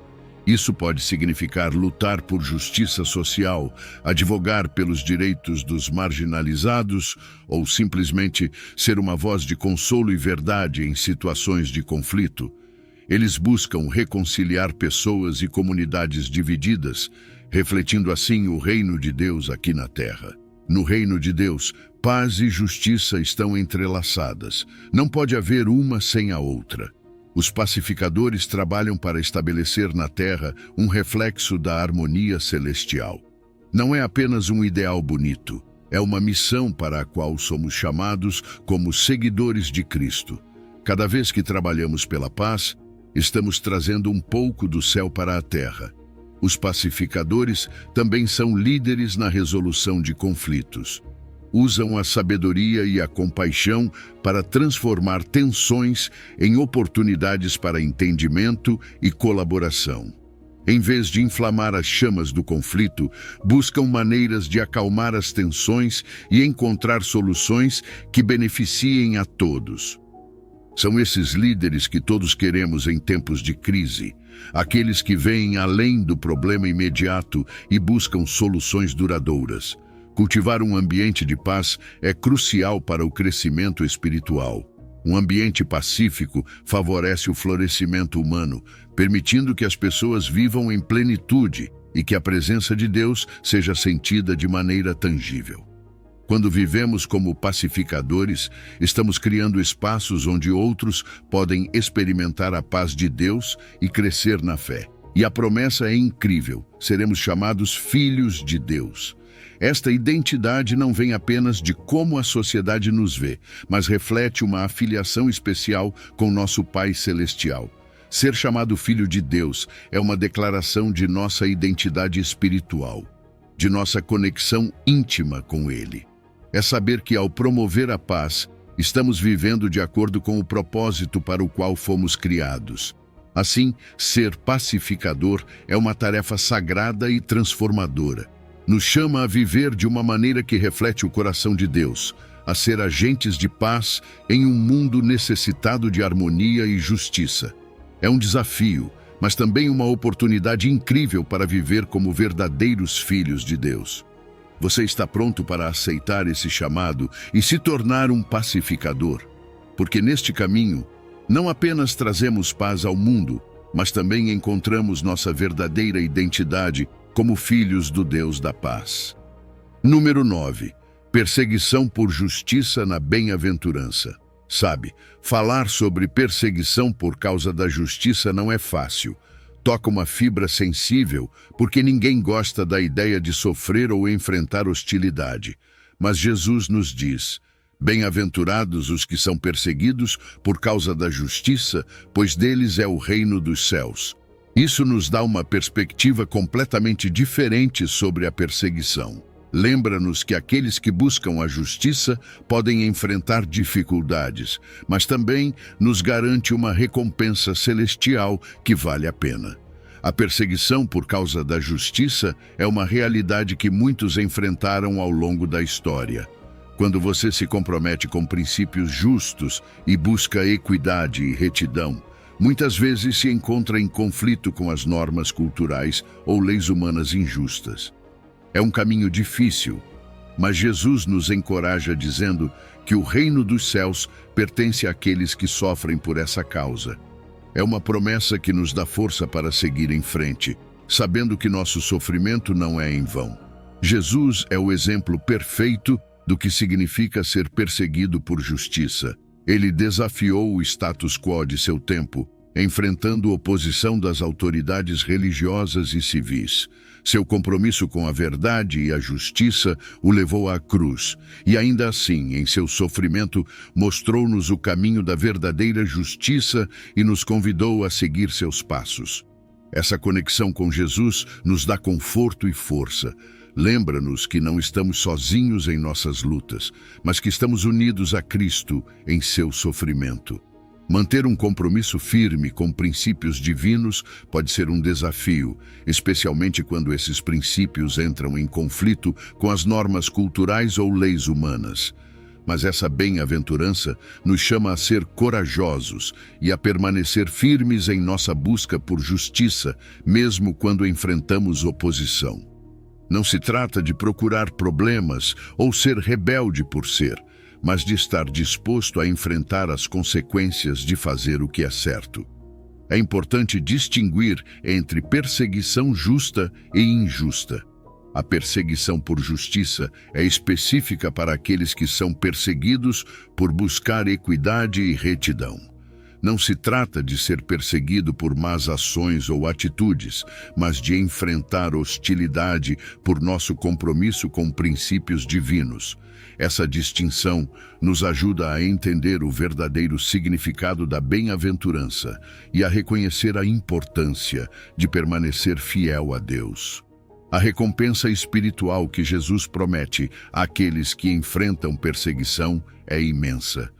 Isso pode significar lutar por justiça social, advogar pelos direitos dos marginalizados ou simplesmente ser uma voz de consolo e verdade em situações de conflito. Eles buscam reconciliar pessoas e comunidades divididas, refletindo assim o reino de Deus aqui na Terra. No reino de Deus, paz e justiça estão entrelaçadas. Não pode haver uma sem a outra. Os pacificadores trabalham para estabelecer na Terra um reflexo da harmonia celestial. Não é apenas um ideal bonito, é uma missão para a qual somos chamados como seguidores de Cristo. Cada vez que trabalhamos pela paz, estamos trazendo um pouco do céu para a Terra. Os pacificadores também são líderes na resolução de conflitos. Usam a sabedoria e a compaixão para transformar tensões em oportunidades para entendimento e colaboração. Em vez de inflamar as chamas do conflito, buscam maneiras de acalmar as tensões e encontrar soluções que beneficiem a todos. São esses líderes que todos queremos em tempos de crise, aqueles que veem além do problema imediato e buscam soluções duradouras. Cultivar um ambiente de paz é crucial para o crescimento espiritual. Um ambiente pacífico favorece o florescimento humano, permitindo que as pessoas vivam em plenitude e que a presença de Deus seja sentida de maneira tangível. Quando vivemos como pacificadores, estamos criando espaços onde outros podem experimentar a paz de Deus e crescer na fé. E a promessa é incrível: seremos chamados filhos de Deus. Esta identidade não vem apenas de como a sociedade nos vê, mas reflete uma afiliação especial com nosso Pai Celestial. Ser chamado filho de Deus é uma declaração de nossa identidade espiritual, de nossa conexão íntima com Ele. É saber que, ao promover a paz, estamos vivendo de acordo com o propósito para o qual fomos criados. Assim, ser pacificador é uma tarefa sagrada e transformadora. Nos chama a viver de uma maneira que reflete o coração de Deus, a ser agentes de paz em um mundo necessitado de harmonia e justiça. É um desafio, mas também uma oportunidade incrível para viver como verdadeiros filhos de Deus. Você está pronto para aceitar esse chamado e se tornar um pacificador? Porque neste caminho, não apenas trazemos paz ao mundo, mas também encontramos nossa verdadeira identidade como filhos do Deus da paz. Número 9. Perseguição por justiça na bem-aventurança. Sabe, falar sobre perseguição por causa da justiça não é fácil. Toca uma fibra sensível, porque ninguém gosta da ideia de sofrer ou enfrentar hostilidade. Mas Jesus nos diz: bem-aventurados os que são perseguidos por causa da justiça, pois deles é o reino dos céus. Isso nos dá uma perspectiva completamente diferente sobre a perseguição. Lembra-nos que aqueles que buscam a justiça podem enfrentar dificuldades, mas também nos garante uma recompensa celestial que vale a pena. A perseguição por causa da justiça é uma realidade que muitos enfrentaram ao longo da história. Quando você se compromete com princípios justos e busca equidade e retidão, muitas vezes se encontra em conflito com as normas culturais ou leis humanas injustas. É um caminho difícil, mas Jesus nos encoraja dizendo que o reino dos céus pertence àqueles que sofrem por essa causa. É uma promessa que nos dá força para seguir em frente, sabendo que nosso sofrimento não é em vão. Jesus é o exemplo perfeito do que significa ser perseguido por justiça. Ele desafiou o status quo de seu tempo, enfrentando oposição das autoridades religiosas e civis. Seu compromisso com a verdade e a justiça o levou à cruz, e ainda assim, em seu sofrimento, mostrou-nos o caminho da verdadeira justiça e nos convidou a seguir seus passos. Essa conexão com Jesus nos dá conforto e força. Lembra-nos que não estamos sozinhos em nossas lutas, mas que estamos unidos a Cristo em seu sofrimento. Manter um compromisso firme com princípios divinos pode ser um desafio, especialmente quando esses princípios entram em conflito com as normas culturais ou leis humanas. Mas essa bem-aventurança nos chama a ser corajosos e a permanecer firmes em nossa busca por justiça, mesmo quando enfrentamos oposição. Não se trata de procurar problemas ou ser rebelde por ser, mas de estar disposto a enfrentar as consequências de fazer o que é certo. É importante distinguir entre perseguição justa e injusta. A perseguição por justiça é específica para aqueles que são perseguidos por buscar equidade e retidão. Não se trata de ser perseguido por más ações ou atitudes, mas de enfrentar hostilidade por nosso compromisso com princípios divinos. Essa distinção nos ajuda a entender o verdadeiro significado da bem-aventurança e a reconhecer a importância de permanecer fiel a Deus. A recompensa espiritual que Jesus promete àqueles que enfrentam perseguição é imensa.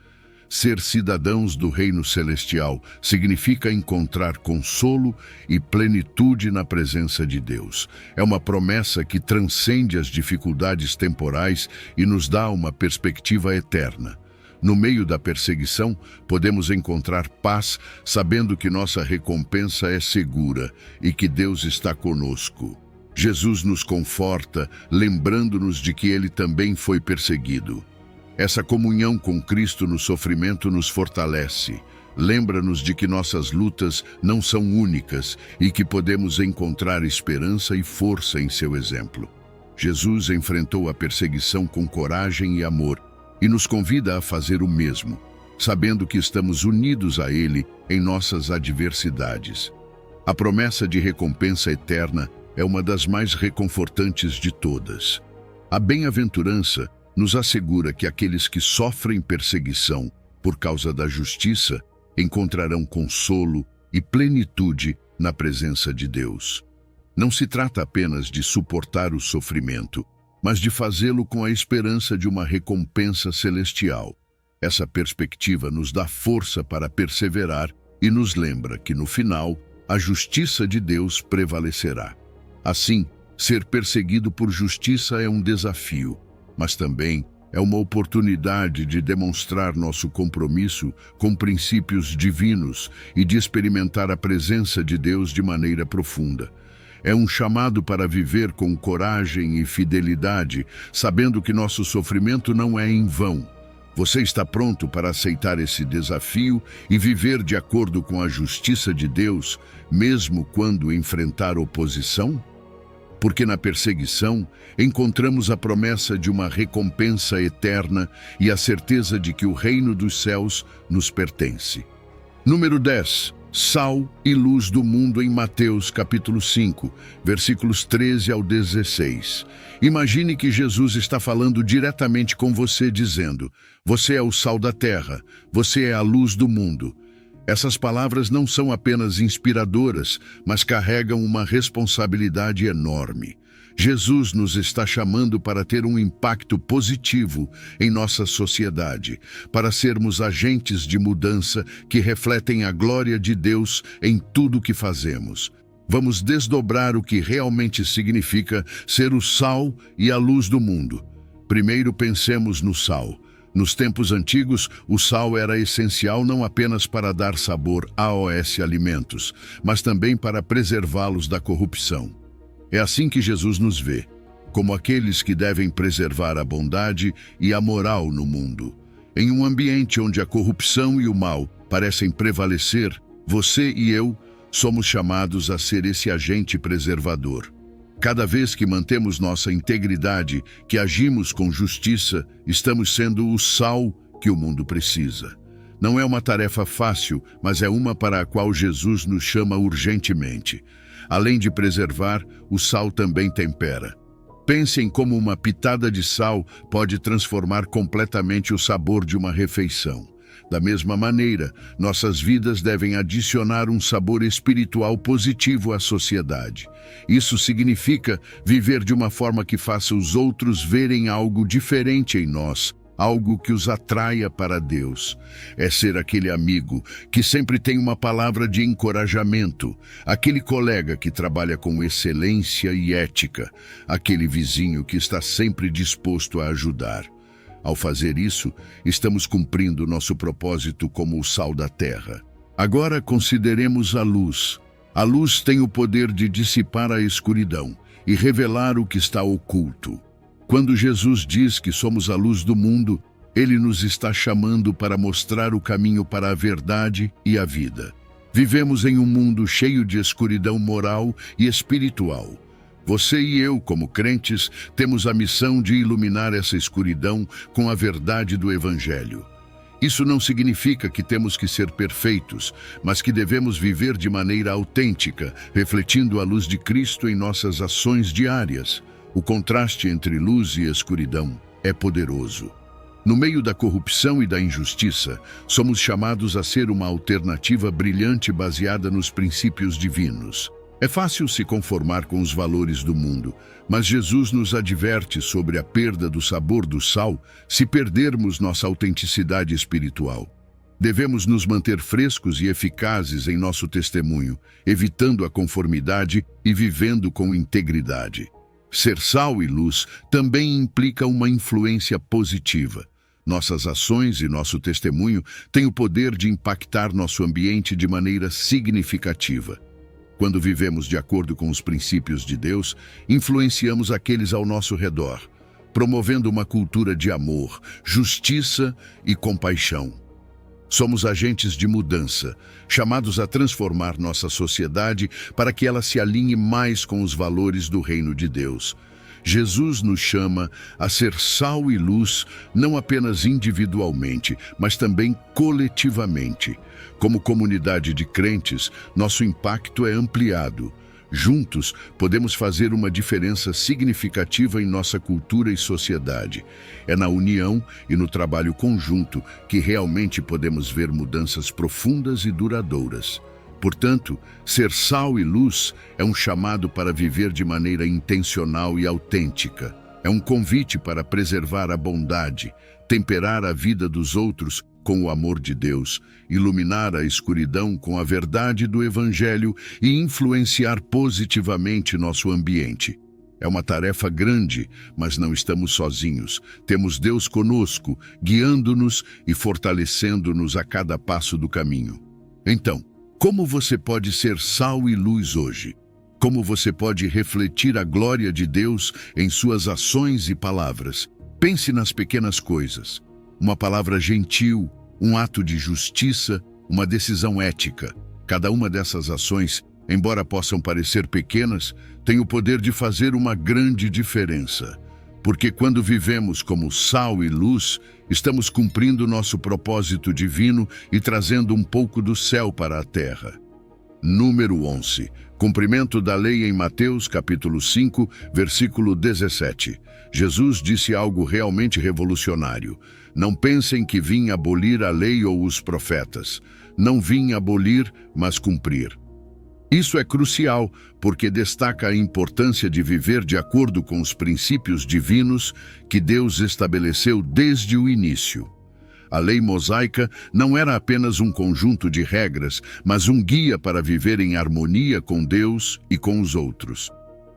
Ser cidadãos do reino celestial significa encontrar consolo e plenitude na presença de Deus. É uma promessa que transcende as dificuldades temporais e nos dá uma perspectiva eterna. No meio da perseguição, podemos encontrar paz, sabendo que nossa recompensa é segura e que Deus está conosco. Jesus nos conforta, lembrando-nos de que Ele também foi perseguido. Essa comunhão com Cristo no sofrimento nos fortalece. Lembra-nos de que nossas lutas não são únicas e que podemos encontrar esperança e força em seu exemplo. Jesus enfrentou a perseguição com coragem e amor e nos convida a fazer o mesmo, sabendo que estamos unidos a Ele em nossas adversidades. A promessa de recompensa eterna é uma das mais reconfortantes de todas. A bem-aventurança nos assegura que aqueles que sofrem perseguição por causa da justiça encontrarão consolo e plenitude na presença de Deus. Não se trata apenas de suportar o sofrimento, mas de fazê-lo com a esperança de uma recompensa celestial. Essa perspectiva nos dá força para perseverar e nos lembra que, no final, a justiça de Deus prevalecerá. Assim, ser perseguido por justiça é um desafio, mas também É uma oportunidade de demonstrar nosso compromisso com princípios divinos e de experimentar a presença de Deus de maneira profunda. É um chamado para viver com coragem e fidelidade, sabendo que nosso sofrimento não é em vão. Você está pronto para aceitar esse desafio e viver de acordo com a justiça de Deus, mesmo quando enfrentar oposição? Porque na perseguição encontramos a promessa de uma recompensa eterna e a certeza de que o reino dos céus nos pertence. Número 10. Sal e luz do mundo em Mateus capítulo 5, versículos 13 ao 16. Imagine que Jesus está falando diretamente com você dizendo: você é o sal da terra, você é a luz do mundo. Essas palavras não são apenas inspiradoras, mas carregam uma responsabilidade enorme. Jesus nos está chamando para ter um impacto positivo em nossa sociedade, para sermos agentes de mudança que refletem a glória de Deus em tudo que fazemos. Vamos desdobrar o que realmente significa ser o sal e a luz do mundo. Primeiro, pensemos no sal. Nos tempos antigos, o sal era essencial não apenas para dar sabor aos alimentos, mas também para preservá-los da corrupção. É assim que Jesus nos vê, como aqueles que devem preservar a bondade e a moral no mundo. Em um ambiente onde a corrupção e o mal parecem prevalecer, você e eu somos chamados a ser esse agente preservador. Cada vez que mantemos nossa integridade, que agimos com justiça, estamos sendo o sal que o mundo precisa. Não é uma tarefa fácil, mas é uma para a qual Jesus nos chama urgentemente. Além de preservar, o sal também tempera. Pense em como uma pitada de sal pode transformar completamente o sabor de uma refeição. Da mesma maneira, nossas vidas devem adicionar um sabor espiritual positivo à sociedade. Isso significa viver de uma forma que faça os outros verem algo diferente em nós, algo que os atraia para Deus. É ser aquele amigo que sempre tem uma palavra de encorajamento, aquele colega que trabalha com excelência e ética, aquele vizinho que está sempre disposto a ajudar. Ao fazer isso, estamos cumprindo nosso propósito como o sal da terra. Agora consideremos a luz. A luz tem o poder de dissipar a escuridão e revelar o que está oculto. Quando Jesus diz que somos a luz do mundo, Ele nos está chamando para mostrar o caminho para a verdade e a vida. Vivemos em um mundo cheio de escuridão moral e espiritual. Você e eu, como crentes, temos a missão de iluminar essa escuridão com a verdade do Evangelho. Isso não significa que temos que ser perfeitos, mas que devemos viver de maneira autêntica, refletindo a luz de Cristo em nossas ações diárias. O contraste entre luz e escuridão é poderoso. No meio da corrupção e da injustiça, somos chamados a ser uma alternativa brilhante baseada nos princípios divinos. É fácil se conformar com os valores do mundo, mas Jesus nos adverte sobre a perda do sabor do sal se perdermos nossa autenticidade espiritual. Devemos nos manter frescos e eficazes em nosso testemunho, evitando a conformidade e vivendo com integridade. Ser sal e luz também implica uma influência positiva. Nossas ações e nosso testemunho têm o poder de impactar nosso ambiente de maneira significativa. Quando vivemos de acordo com os princípios de Deus, influenciamos aqueles ao nosso redor, promovendo uma cultura de amor, justiça e compaixão. Somos agentes de mudança, chamados a transformar nossa sociedade para que ela se alinhe mais com os valores do reino de Deus. Jesus nos chama a ser sal e luz, não apenas individualmente, mas também coletivamente. Como comunidade de crentes, nosso impacto é ampliado. Juntos, podemos fazer uma diferença significativa em nossa cultura e sociedade. É na união e no trabalho conjunto que realmente podemos ver mudanças profundas e duradouras. Portanto, ser sal e luz é um chamado para viver de maneira intencional e autêntica. É um convite para preservar a bondade, temperar a vida dos outros com o amor de Deus, iluminar a escuridão com a verdade do Evangelho e influenciar positivamente nosso ambiente. É uma tarefa grande, mas não estamos sozinhos. Temos Deus conosco, guiando-nos e fortalecendo-nos a cada passo do caminho. Então, como você pode ser sal e luz hoje? Como você pode refletir a glória de Deus em suas ações e palavras? Pense nas pequenas coisas. Uma palavra gentil, um ato de justiça, uma decisão ética. Cada uma dessas ações, embora possam parecer pequenas, tem o poder de fazer uma grande diferença. Porque quando vivemos como sal e luz, estamos cumprindo nosso propósito divino e trazendo um pouco do céu para a terra. Número 11. Cumprimento da lei em Mateus, capítulo 5, versículo 17. Jesus disse algo realmente revolucionário. Não pensem que vim abolir a lei ou os profetas. Não vim abolir, mas cumprir. Isso é crucial, porque destaca a importância de viver de acordo com os princípios divinos que Deus estabeleceu desde o início. A lei mosaica não era apenas um conjunto de regras, mas um guia para viver em harmonia com Deus e com os outros.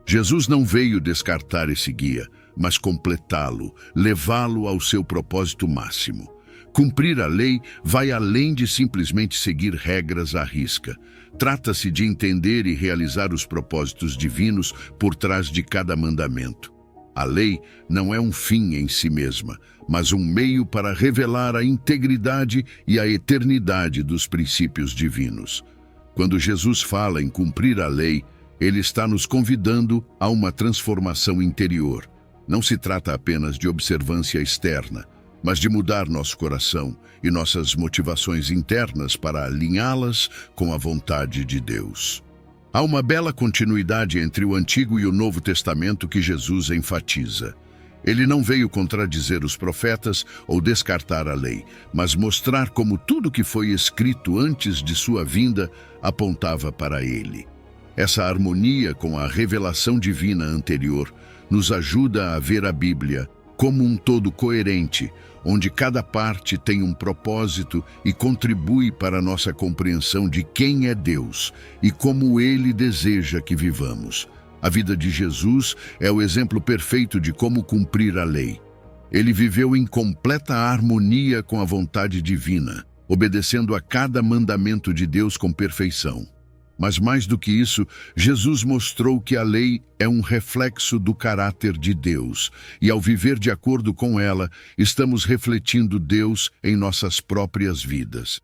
Jesus não veio descartar esse guia, mas completá-lo, levá-lo ao seu propósito máximo. Cumprir a lei vai além de simplesmente seguir regras à risca. Trata-se de entender e realizar os propósitos divinos por trás de cada mandamento. A lei não é um fim em si mesma, mas um meio para revelar a integridade e a eternidade dos princípios divinos. Quando Jesus fala em cumprir a lei, ele está nos convidando a uma transformação interior. Não se trata apenas de observância externa, mas de mudar nosso coração e nossas motivações internas para alinhá-las com a vontade de Deus. Há uma bela continuidade entre o Antigo e o Novo Testamento que Jesus enfatiza. Ele não veio contradizer os profetas ou descartar a lei, mas mostrar como tudo que foi escrito antes de sua vinda apontava para ele. Essa harmonia com a revelação divina anterior nos ajuda a ver a Bíblia como um todo coerente, onde cada parte tem um propósito e contribui para a nossa compreensão de quem é Deus e como Ele deseja que vivamos. A vida de Jesus é o exemplo perfeito de como cumprir a lei. Ele viveu em completa harmonia com a vontade divina, obedecendo a cada mandamento de Deus com perfeição. Mas mais do que isso, Jesus mostrou que a lei é um reflexo do caráter de Deus, e ao viver de acordo com ela, estamos refletindo Deus em nossas próprias vidas.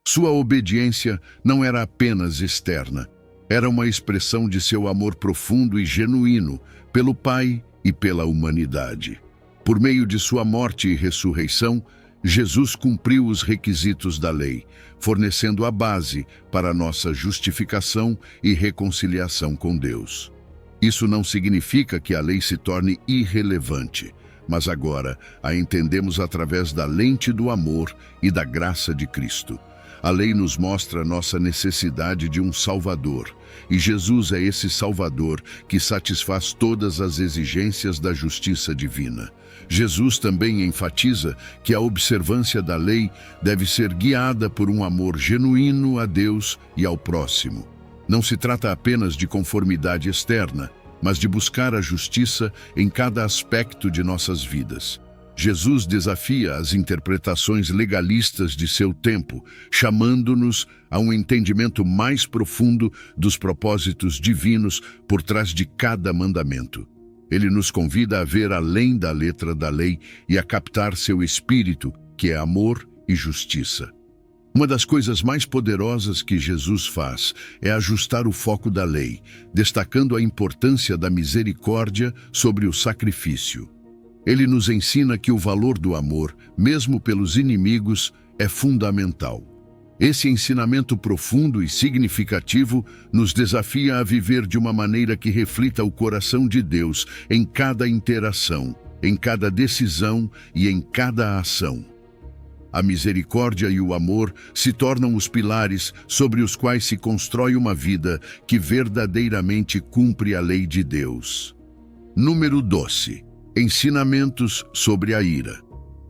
Sua obediência não era apenas externa, era uma expressão de seu amor profundo e genuíno pelo Pai e pela humanidade. Por meio de sua morte e ressurreição, Jesus cumpriu os requisitos da lei, fornecendo a base para nossa justificação e reconciliação com Deus. Isso não significa que a lei se torne irrelevante, mas agora a entendemos através da lente do amor e da graça de Cristo. A lei nos mostra a nossa necessidade de um Salvador, e Jesus é esse Salvador que satisfaz todas as exigências da justiça divina. Jesus também enfatiza que a observância da lei deve ser guiada por um amor genuíno a Deus e ao próximo. Não se trata apenas de conformidade externa, mas de buscar a justiça em cada aspecto de nossas vidas. Jesus desafia as interpretações legalistas de seu tempo, chamando-nos a um entendimento mais profundo dos propósitos divinos por trás de cada mandamento. Ele nos convida a ver além da letra da lei e a captar seu espírito, que é amor e justiça. Uma das coisas mais poderosas que Jesus faz é ajustar o foco da lei, destacando a importância da misericórdia sobre o sacrifício. Ele nos ensina que o valor do amor, mesmo pelos inimigos, é fundamental. Esse ensinamento profundo e significativo nos desafia a viver de uma maneira que reflita o coração de Deus em cada interação, em cada decisão e em cada ação. A misericórdia e o amor se tornam os pilares sobre os quais se constrói uma vida que verdadeiramente cumpre a lei de Deus. Número 12. Ensinamentos sobre a ira.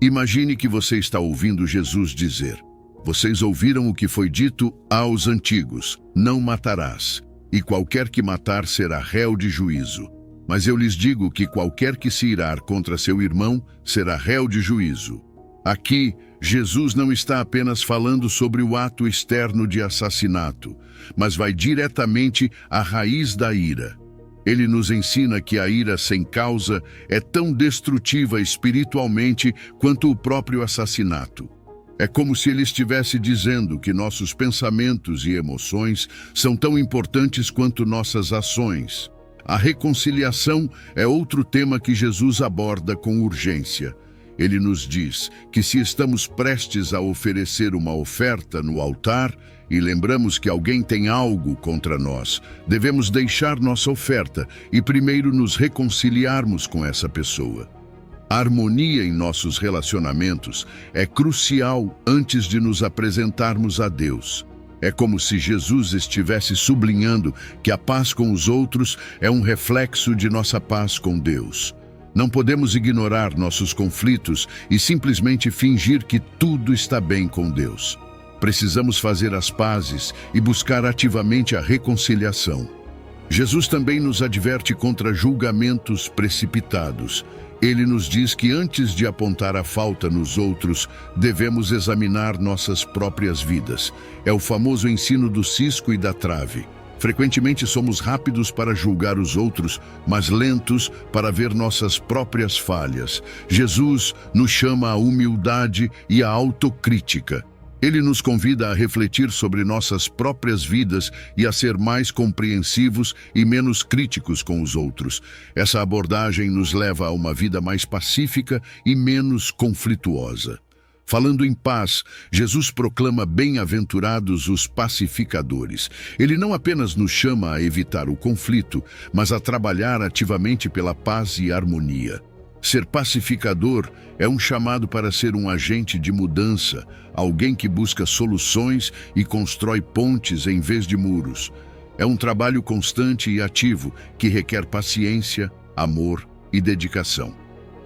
Imagine que você está ouvindo Jesus dizer: vocês ouviram o que foi dito aos antigos, não matarás, e qualquer que matar será réu de juízo. Mas eu lhes digo que qualquer que se irar contra seu irmão será réu de juízo. Aqui, Jesus não está apenas falando sobre o ato externo de assassinato, mas vai diretamente à raiz da ira. Ele nos ensina que a ira sem causa é tão destrutiva espiritualmente quanto o próprio assassinato. É como se ele estivesse dizendo que nossos pensamentos e emoções são tão importantes quanto nossas ações. A reconciliação é outro tema que Jesus aborda com urgência. Ele nos diz que se estamos prestes a oferecer uma oferta no altar e lembramos que alguém tem algo contra nós, devemos deixar nossa oferta e primeiro nos reconciliarmos com essa pessoa. A harmonia em nossos relacionamentos é crucial antes de nos apresentarmos a Deus. É como se Jesus estivesse sublinhando que a paz com os outros é um reflexo de nossa paz com Deus. Não podemos ignorar nossos conflitos e simplesmente fingir que tudo está bem com Deus. Precisamos fazer as pazes e buscar ativamente a reconciliação. Jesus também nos adverte contra julgamentos precipitados. Ele nos diz que antes de apontar a falta nos outros, devemos examinar nossas próprias vidas. É o famoso ensino do cisco e da trave. Frequentemente somos rápidos para julgar os outros, mas lentos para ver nossas próprias falhas. Jesus nos chama à humildade e à autocrítica. Ele nos convida a refletir sobre nossas próprias vidas e a ser mais compreensivos e menos críticos com os outros. Essa abordagem nos leva a uma vida mais pacífica e menos conflituosa. Falando em paz, Jesus proclama bem-aventurados os pacificadores. Ele não apenas nos chama a evitar o conflito, mas a trabalhar ativamente pela paz e harmonia. Ser pacificador é um chamado para ser um agente de mudança, alguém que busca soluções e constrói pontes em vez de muros. É um trabalho constante e ativo que requer paciência, amor e dedicação.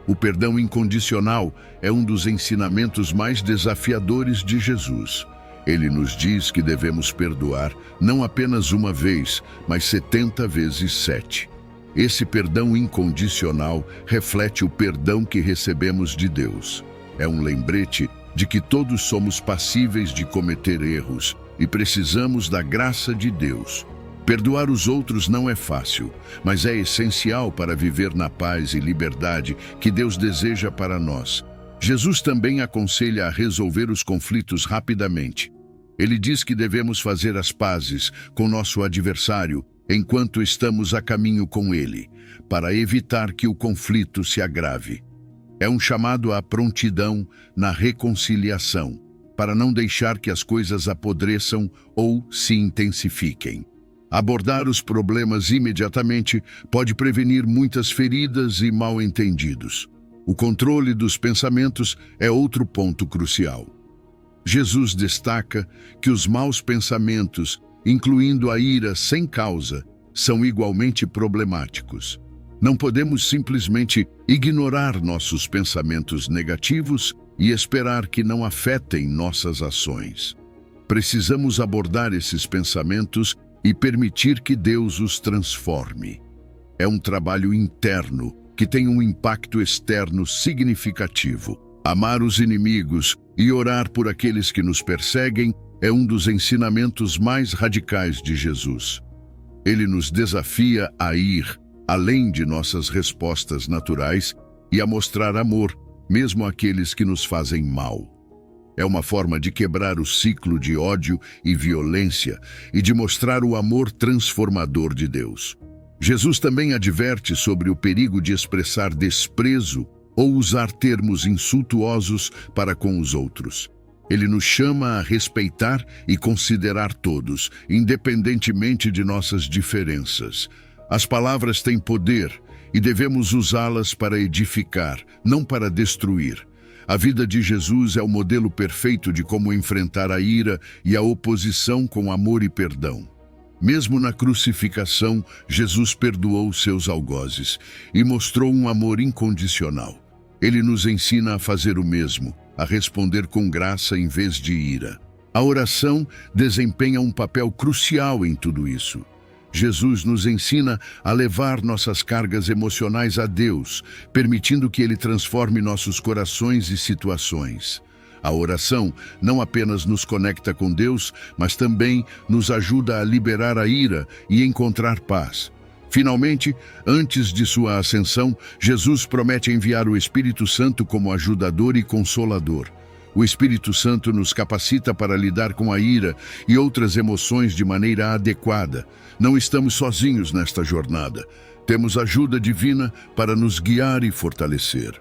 O perdão incondicional é um dos ensinamentos mais desafiadores de Jesus. Ele nos diz que devemos perdoar não apenas uma vez, mas 70 vezes 7. Esse perdão incondicional reflete o perdão que recebemos de Deus. É um lembrete de que todos somos passíveis de cometer erros e precisamos da graça de Deus. Perdoar os outros não é fácil, mas é essencial para viver na paz e liberdade que Deus deseja para nós. Jesus também aconselha a resolver os conflitos rapidamente. Ele diz que devemos fazer as pazes com nosso adversário enquanto estamos a caminho com ele, para evitar que o conflito se agrave. É um chamado à prontidão na reconciliação, para não deixar que as coisas apodreçam ou se intensifiquem. Abordar os problemas imediatamente pode prevenir muitas feridas e mal-entendidos. O controle dos pensamentos é outro ponto crucial. Jesus destaca que os maus pensamentos, incluindo a ira sem causa, são igualmente problemáticos. Não podemos simplesmente ignorar nossos pensamentos negativos e esperar que não afetem nossas ações. Precisamos abordar esses pensamentos e permitir que Deus os transforme. É um trabalho interno que tem um impacto externo significativo. Amar os inimigos e orar por aqueles que nos perseguem é um dos ensinamentos mais radicais de Jesus. Ele nos desafia a ir além de nossas respostas naturais e a mostrar amor, mesmo àqueles que nos fazem mal. É uma forma de quebrar o ciclo de ódio e violência e de mostrar o amor transformador de Deus. Jesus também adverte sobre o perigo de expressar desprezo ou usar termos insultuosos para com os outros. Ele nos chama a respeitar e considerar todos, independentemente de nossas diferenças. As palavras têm poder e devemos usá-las para edificar, não para destruir. A vida de Jesus é o modelo perfeito de como enfrentar a ira e a oposição com amor e perdão. Mesmo na crucificação, Jesus perdoou seus algozes e mostrou um amor incondicional. Ele nos ensina a fazer o mesmo, a responder com graça em vez de ira. A oração desempenha um papel crucial em tudo isso. Jesus nos ensina a levar nossas cargas emocionais a Deus, permitindo que Ele transforme nossos corações e situações. A oração não apenas nos conecta com Deus, mas também nos ajuda a liberar a ira e encontrar paz. Finalmente, antes de sua ascensão, Jesus promete enviar o Espírito Santo como ajudador e consolador. O Espírito Santo nos capacita para lidar com a ira e outras emoções de maneira adequada. Não estamos sozinhos nesta jornada. Temos ajuda divina para nos guiar e fortalecer.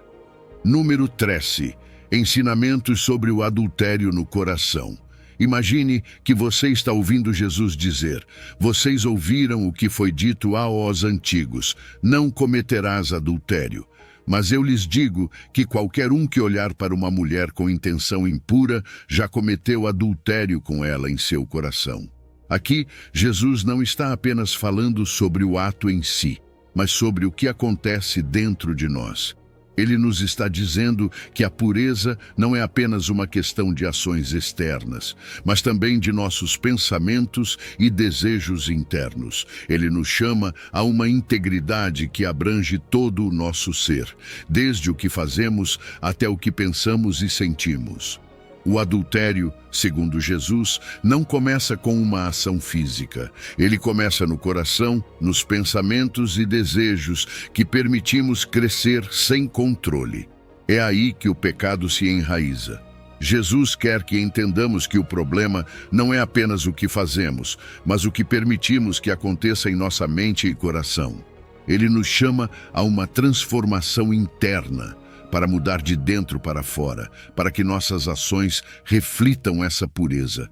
Número 13. Ensinamentos sobre o adultério no coração. Imagine que você está ouvindo Jesus dizer: vocês ouviram o que foi dito aos antigos, não cometerás adultério. Mas eu lhes digo que qualquer um que olhar para uma mulher com intenção impura já cometeu adultério com ela em seu coração. Aqui, Jesus não está apenas falando sobre o ato em si, mas sobre o que acontece dentro de nós. Ele nos está dizendo que a pureza não é apenas uma questão de ações externas, mas também de nossos pensamentos e desejos internos. Ele nos chama a uma integridade que abrange todo o nosso ser, desde o que fazemos até o que pensamos e sentimos. O adultério, segundo Jesus, não começa com uma ação física. Ele começa no coração, nos pensamentos e desejos que permitimos crescer sem controle. É aí que o pecado se enraiza. Jesus quer que entendamos que o problema não é apenas o que fazemos, mas o que permitimos que aconteça em nossa mente e coração. Ele nos chama a uma transformação interna, para mudar de dentro para fora, para que nossas ações reflitam essa pureza.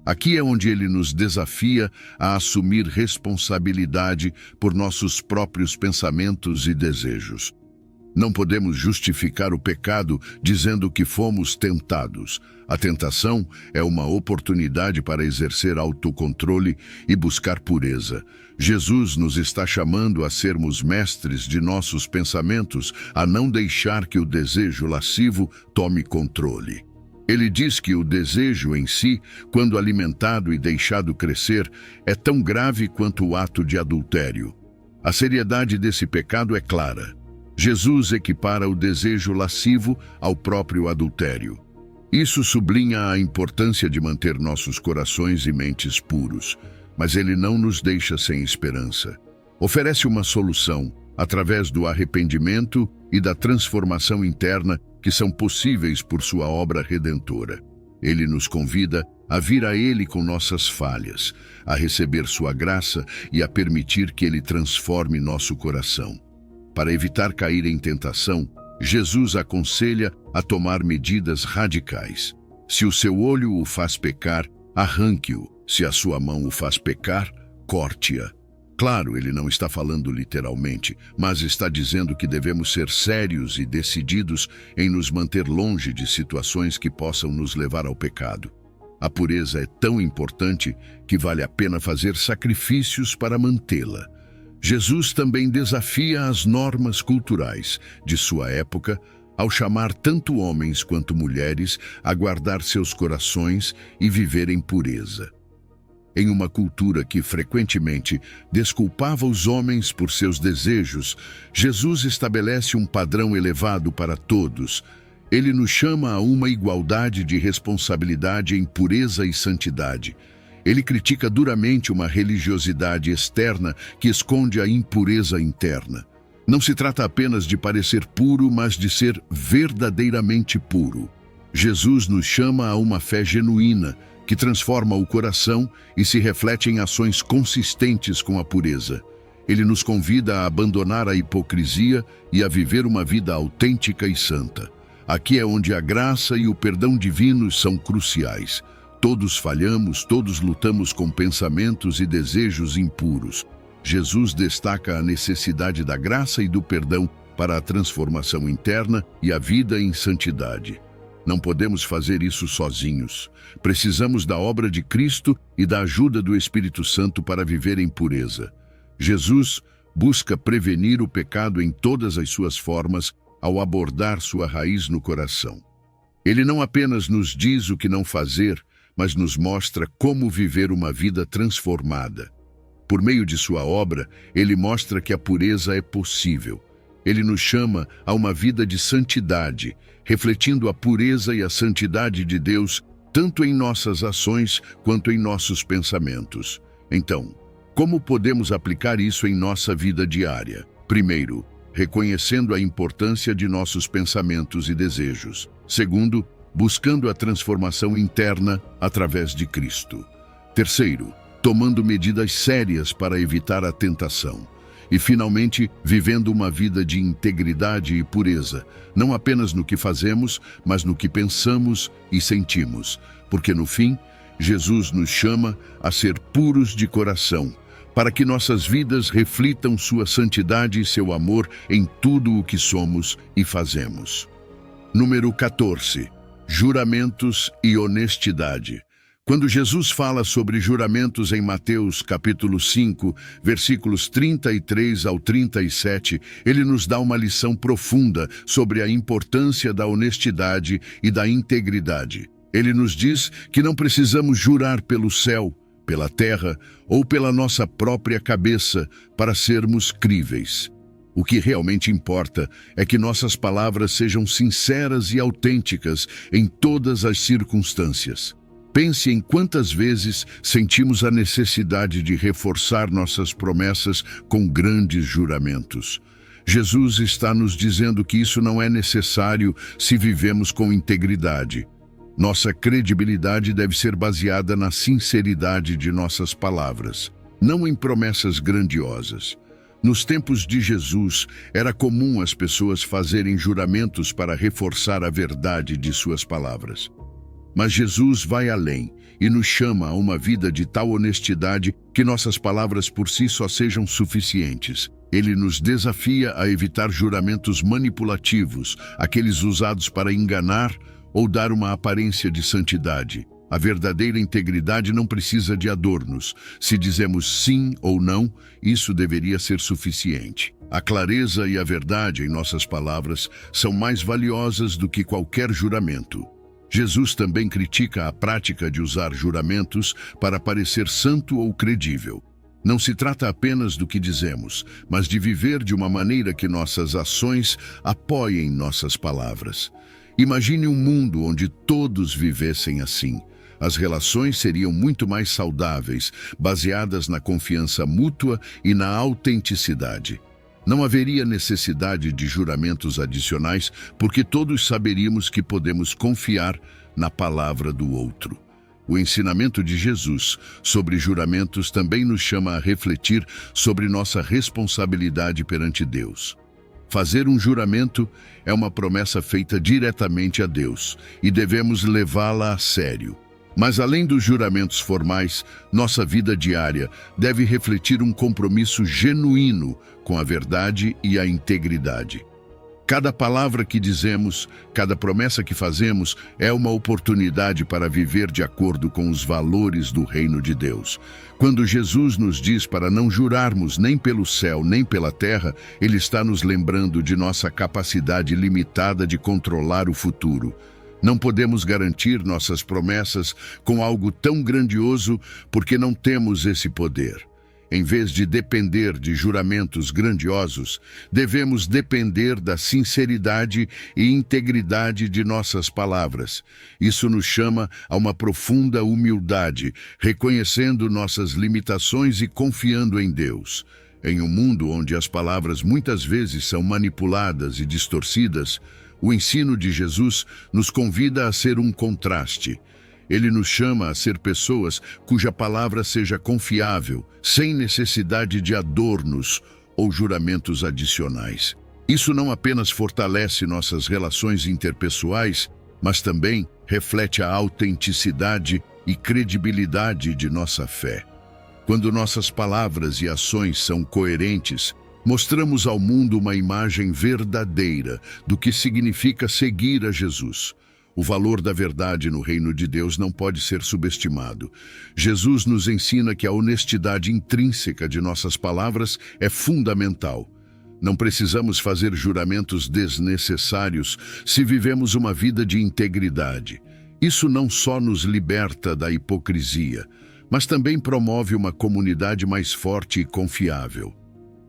Aqui é onde ele nos desafia a assumir responsabilidade por nossos próprios pensamentos e desejos. Não podemos justificar o pecado dizendo que fomos tentados. A tentação é uma oportunidade para exercer autocontrole e buscar pureza. Jesus nos está chamando a sermos mestres de nossos pensamentos, a não deixar que o desejo lascivo tome controle. Ele diz que o desejo em si, quando alimentado e deixado crescer, é tão grave quanto o ato de adultério. A seriedade desse pecado é clara. Jesus equipara o desejo lascivo ao próprio adultério. Isso sublinha a importância de manter nossos corações e mentes puros, mas ele não nos deixa sem esperança. Oferece uma solução através do arrependimento e da transformação interna que são possíveis por sua obra redentora. Ele nos convida a vir a Ele com nossas falhas, a receber sua graça e a permitir que Ele transforme nosso coração. Para evitar cair em tentação, Jesus aconselha a tomar medidas radicais. Se o seu olho o faz pecar, arranque-o. Se a sua mão o faz pecar, corte-a. Claro, ele não está falando literalmente, mas está dizendo que devemos ser sérios e decididos em nos manter longe de situações que possam nos levar ao pecado. A pureza é tão importante que vale a pena fazer sacrifícios para mantê-la. Jesus também desafia as normas culturais de sua época ao chamar tanto homens quanto mulheres a guardar seus corações e viver em pureza. Em uma cultura que frequentemente desculpava os homens por seus desejos, Jesus estabelece um padrão elevado para todos. Ele nos chama a uma igualdade de responsabilidade em pureza e santidade. Ele critica duramente uma religiosidade externa que esconde a impureza interna. Não se trata apenas de parecer puro, mas de ser verdadeiramente puro. Jesus nos chama a uma fé genuína, que transforma o coração e se reflete em ações consistentes com a pureza. Ele nos convida a abandonar a hipocrisia e a viver uma vida autêntica e santa. Aqui é onde a graça e o perdão divinos são cruciais. Todos falhamos, todos lutamos com pensamentos e desejos impuros. Jesus destaca a necessidade da graça e do perdão para a transformação interna e a vida em santidade. Não podemos fazer isso sozinhos. Precisamos da obra de Cristo e da ajuda do Espírito Santo para viver em pureza. Jesus busca prevenir o pecado em todas as suas formas ao abordar sua raiz no coração. Ele não apenas nos diz o que não fazer, mas nos mostra como viver uma vida transformada. Por meio de sua obra, ele mostra que a pureza é possível. Ele nos chama a uma vida de santidade, refletindo a pureza e a santidade de Deus tanto em nossas ações quanto em nossos pensamentos. Então, como podemos aplicar isso em nossa vida diária? Primeiro, reconhecendo a importância de nossos pensamentos e desejos. Segundo, buscando a transformação interna através de Cristo. Terceiro, tomando medidas sérias para evitar a tentação. E, finalmente, vivendo uma vida de integridade e pureza, não apenas no que fazemos, mas no que pensamos e sentimos. Porque, no fim, Jesus nos chama a ser puros de coração, para que nossas vidas reflitam sua santidade e seu amor em tudo o que somos e fazemos. Número 14. Juramentos e honestidade. Quando Jesus fala sobre juramentos em Mateus capítulo 5, versículos 33 ao 37, ele nos dá uma lição profunda sobre a importância da honestidade e da integridade. Ele nos diz que não precisamos jurar pelo céu, pela terra ou pela nossa própria cabeça para sermos críveis. O que realmente importa é que nossas palavras sejam sinceras e autênticas em todas as circunstâncias. Pense em quantas vezes sentimos a necessidade de reforçar nossas promessas com grandes juramentos. Jesus está nos dizendo que isso não é necessário se vivemos com integridade. Nossa credibilidade deve ser baseada na sinceridade de nossas palavras, não em promessas grandiosas. Nos tempos de Jesus, era comum as pessoas fazerem juramentos para reforçar a verdade de suas palavras. Mas Jesus vai além e nos chama a uma vida de tal honestidade que nossas palavras por si só sejam suficientes. Ele nos desafia a evitar juramentos manipulativos, aqueles usados para enganar ou dar uma aparência de santidade. A verdadeira integridade não precisa de adornos. Se dizemos sim ou não, isso deveria ser suficiente. A clareza e a verdade em nossas palavras são mais valiosas do que qualquer juramento. Jesus também critica a prática de usar juramentos para parecer santo ou credível. Não se trata apenas do que dizemos, mas de viver de uma maneira que nossas ações apoiem nossas palavras. Imagine um mundo onde todos vivessem assim. As relações seriam muito mais saudáveis, baseadas na confiança mútua e na autenticidade. Não haveria necessidade de juramentos adicionais, porque todos saberíamos que podemos confiar na palavra do outro. O ensinamento de Jesus sobre juramentos também nos chama a refletir sobre nossa responsabilidade perante Deus. Fazer um juramento é uma promessa feita diretamente a Deus e devemos levá-la a sério. Mas além dos juramentos formais, nossa vida diária deve refletir um compromisso genuíno com a verdade e a integridade. Cada palavra que dizemos, cada promessa que fazemos é uma oportunidade para viver de acordo com os valores do reino de Deus. Quando Jesus nos diz para não jurarmos nem pelo céu nem pela terra, ele está nos lembrando de nossa capacidade limitada de controlar o futuro. Não podemos garantir nossas promessas com algo tão grandioso porque não temos esse poder. Em vez de depender de juramentos grandiosos, devemos depender da sinceridade e integridade de nossas palavras. Isso nos chama a uma profunda humildade, reconhecendo nossas limitações e confiando em Deus. Em um mundo onde as palavras muitas vezes são manipuladas e distorcidas, o ensino de Jesus nos convida a ser um contraste. Ele nos chama a ser pessoas cuja palavra seja confiável, sem necessidade de adornos ou juramentos adicionais. Isso não apenas fortalece nossas relações interpessoais, mas também reflete a autenticidade e credibilidade de nossa fé. Quando nossas palavras e ações são coerentes, mostramos ao mundo uma imagem verdadeira do que significa seguir a Jesus. O valor da verdade no reino de Deus não pode ser subestimado. Jesus nos ensina que a honestidade intrínseca de nossas palavras é fundamental. Não precisamos fazer juramentos desnecessários se vivemos uma vida de integridade. Isso não só nos liberta da hipocrisia, mas também promove uma comunidade mais forte e confiável.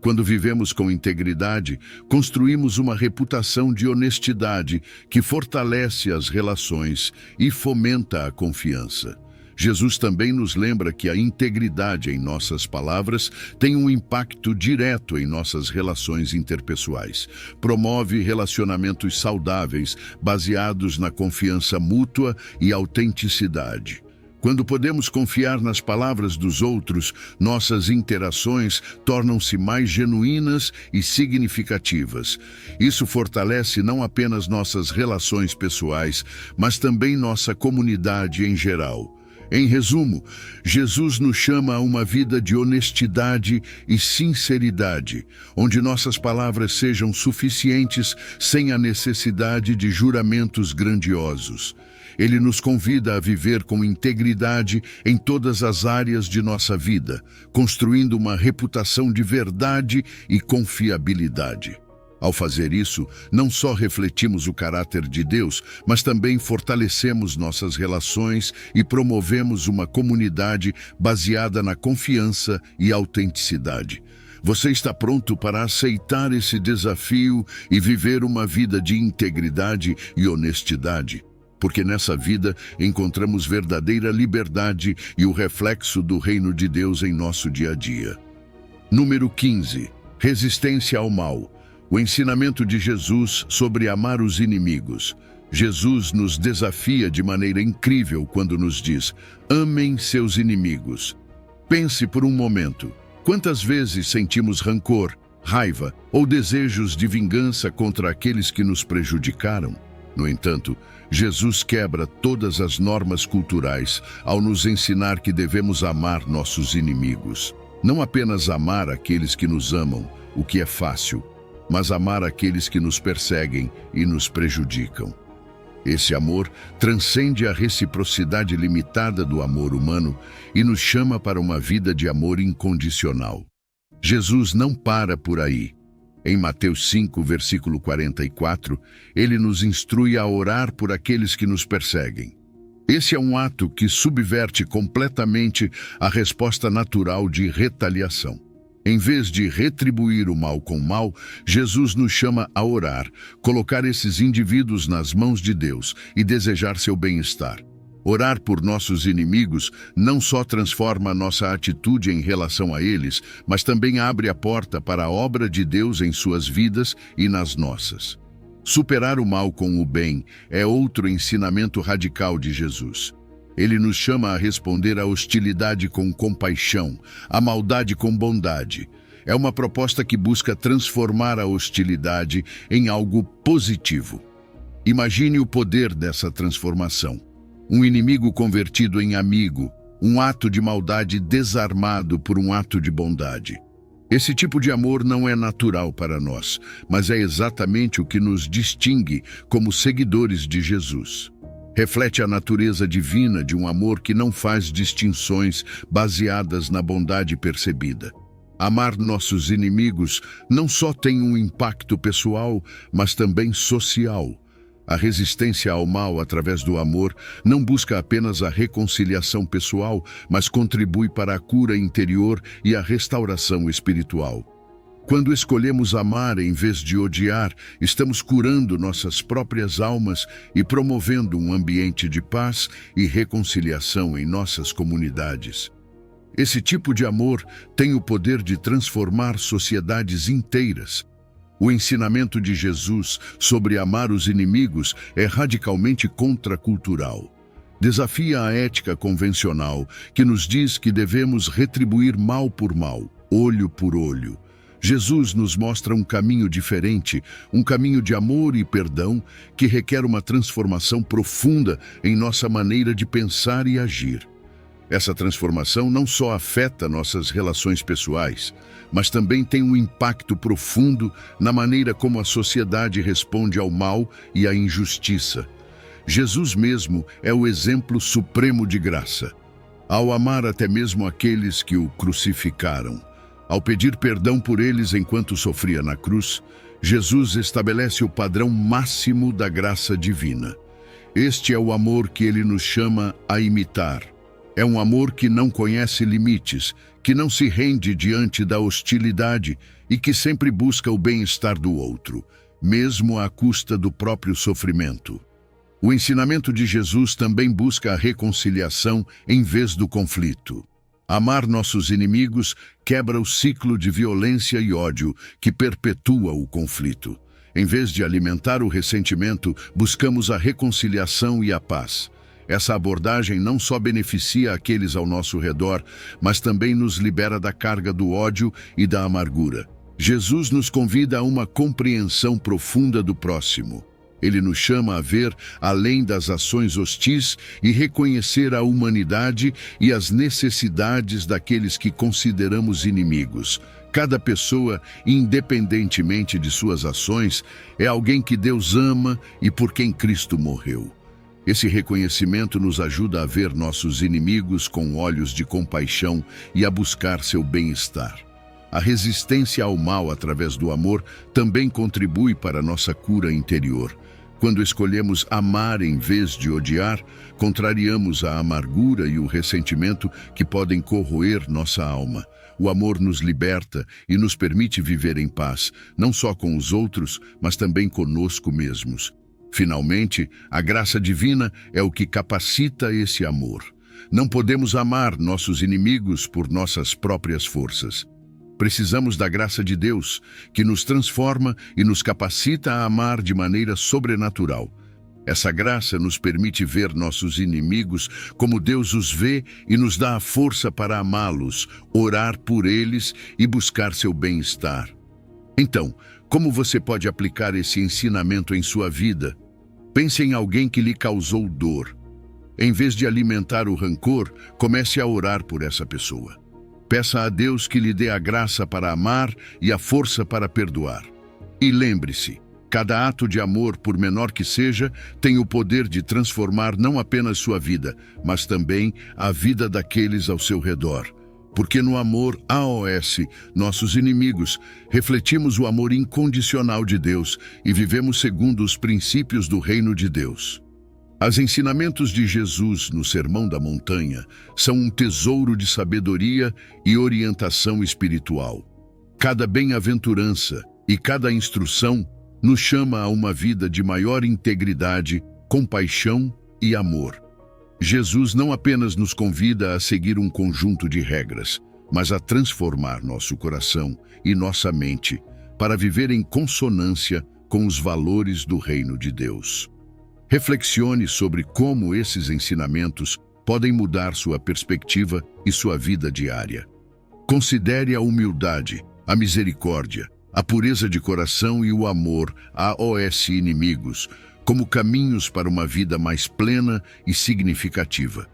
Quando vivemos com integridade, construímos uma reputação de honestidade que fortalece as relações e fomenta a confiança. Jesus também nos lembra que a integridade em nossas palavras tem um impacto direto em nossas relações interpessoais. Promove relacionamentos saudáveis, baseados na confiança mútua e autenticidade. Quando podemos confiar nas palavras dos outros, nossas interações tornam-se mais genuínas e significativas. Isso fortalece não apenas nossas relações pessoais, mas também nossa comunidade em geral. Em resumo, Jesus nos chama a uma vida de honestidade e sinceridade, onde nossas palavras sejam suficientes sem a necessidade de juramentos grandiosos. Ele nos convida a viver com integridade em todas as áreas de nossa vida, construindo uma reputação de verdade e confiabilidade. Ao fazer isso, não só refletimos o caráter de Deus, mas também fortalecemos nossas relações e promovemos uma comunidade baseada na confiança e autenticidade. Você está pronto para aceitar esse desafio e viver uma vida de integridade e honestidade? Porque nessa vida encontramos verdadeira liberdade e o reflexo do reino de Deus em nosso dia a dia. Número 15. Resistência ao mal. O ensinamento de Jesus sobre amar os inimigos. Jesus nos desafia de maneira incrível quando nos diz: amem seus inimigos. Pense por um momento. Quantas vezes sentimos rancor, raiva ou desejos de vingança contra aqueles que nos prejudicaram? No entanto, Jesus quebra todas as normas culturais ao nos ensinar que devemos amar nossos inimigos. Não apenas amar aqueles que nos amam, o que é fácil, mas amar aqueles que nos perseguem e nos prejudicam. Esse amor transcende a reciprocidade limitada do amor humano e nos chama para uma vida de amor incondicional. Jesus não para por aí. Em Mateus 5, versículo 44, ele nos instrui a orar por aqueles que nos perseguem. Esse é um ato que subverte completamente a resposta natural de retaliação. Em vez de retribuir o mal com mal, Jesus nos chama a orar, colocar esses indivíduos nas mãos de Deus e desejar seu bem-estar. Orar por nossos inimigos não só transforma nossa atitude em relação a eles, mas também abre a porta para a obra de Deus em suas vidas e nas nossas. Superar o mal com o bem é outro ensinamento radical de Jesus. Ele nos chama a responder à hostilidade com compaixão, à maldade com bondade. É uma proposta que busca transformar a hostilidade em algo positivo. Imagine o poder dessa transformação. Um inimigo convertido em amigo, um ato de maldade desarmado por um ato de bondade. Esse tipo de amor não é natural para nós, mas é exatamente o que nos distingue como seguidores de Jesus. Reflete a natureza divina de um amor que não faz distinções baseadas na bondade percebida. Amar nossos inimigos não só tem um impacto pessoal, mas também social. A resistência ao mal através do amor não busca apenas a reconciliação pessoal, mas contribui para a cura interior e a restauração espiritual. Quando escolhemos amar em vez de odiar, estamos curando nossas próprias almas e promovendo um ambiente de paz e reconciliação em nossas comunidades. Esse tipo de amor tem o poder de transformar sociedades inteiras. O ensinamento de Jesus sobre amar os inimigos é radicalmente contracultural. Desafia a ética convencional, que nos diz que devemos retribuir mal por mal, olho por olho. Jesus nos mostra um caminho diferente, um caminho de amor e perdão que requer uma transformação profunda em nossa maneira de pensar e agir. Essa transformação não só afeta nossas relações pessoais, mas também tem um impacto profundo na maneira como a sociedade responde ao mal e à injustiça. Jesus mesmo é o exemplo supremo de graça. Ao amar até mesmo aqueles que o crucificaram, ao pedir perdão por eles enquanto sofria na cruz, Jesus estabelece o padrão máximo da graça divina. Este é o amor que ele nos chama a imitar. É um amor que não conhece limites, que não se rende diante da hostilidade e que sempre busca o bem-estar do outro, mesmo à custa do próprio sofrimento. O ensinamento de Jesus também busca a reconciliação em vez do conflito. Amar nossos inimigos quebra o ciclo de violência e ódio que perpetua o conflito. Em vez de alimentar o ressentimento, buscamos a reconciliação e a paz. Essa abordagem não só beneficia aqueles ao nosso redor, mas também nos libera da carga do ódio e da amargura. Jesus nos convida a uma compreensão profunda do próximo. Ele nos chama a ver além das ações hostis e reconhecer a humanidade e as necessidades daqueles que consideramos inimigos. Cada pessoa, independentemente de suas ações, é alguém que Deus ama e por quem Cristo morreu. Esse reconhecimento nos ajuda a ver nossos inimigos com olhos de compaixão e a buscar seu bem-estar. A resistência ao mal através do amor também contribui para nossa cura interior. Quando escolhemos amar em vez de odiar, contrariamos a amargura e o ressentimento que podem corroer nossa alma. O amor nos liberta e nos permite viver em paz, não só com os outros, mas também conosco mesmos. Finalmente, a graça divina é o que capacita esse amor. Não podemos amar nossos inimigos por nossas próprias forças. Precisamos da graça de Deus, que nos transforma e nos capacita a amar de maneira sobrenatural. Essa graça nos permite ver nossos inimigos como Deus os vê e nos dá a força para amá-los, orar por eles e buscar seu bem-estar. Então, como você pode aplicar esse ensinamento em sua vida? Pense em alguém que lhe causou dor. Em vez de alimentar o rancor, comece a orar por essa pessoa. Peça a Deus que lhe dê a graça para amar e a força para perdoar. E lembre-se, cada ato de amor, por menor que seja, tem o poder de transformar não apenas sua vida, mas também a vida daqueles ao seu redor. Porque no amor AOS, nossos inimigos, refletimos o amor incondicional de Deus e vivemos segundo os princípios do reino de Deus. Os ensinamentos de Jesus no Sermão da Montanha são um tesouro de sabedoria e orientação espiritual. Cada bem-aventurança e cada instrução nos chama a uma vida de maior integridade, compaixão e amor. Jesus não apenas nos convida a seguir um conjunto de regras, mas a transformar nosso coração e nossa mente para viver em consonância com os valores do reino de Deus. Reflexione sobre como esses ensinamentos podem mudar sua perspectiva e sua vida diária. Considere a humildade, a misericórdia, a pureza de coração e o amor aos inimigos como caminhos para uma vida mais plena e significativa.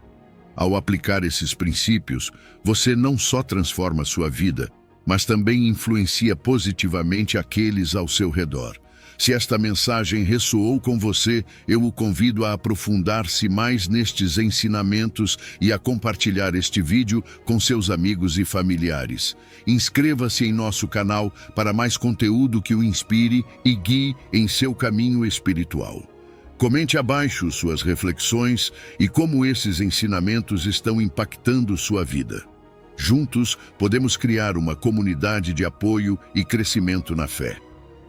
Ao aplicar esses princípios, você não só transforma sua vida, mas também influencia positivamente aqueles ao seu redor. Se esta mensagem ressoou com você, eu o convido a aprofundar-se mais nestes ensinamentos e a compartilhar este vídeo com seus amigos e familiares. Inscreva-se em nosso canal para mais conteúdo que o inspire e guie em seu caminho espiritual. Comente abaixo suas reflexões e como esses ensinamentos estão impactando sua vida. Juntos, podemos criar uma comunidade de apoio e crescimento na fé.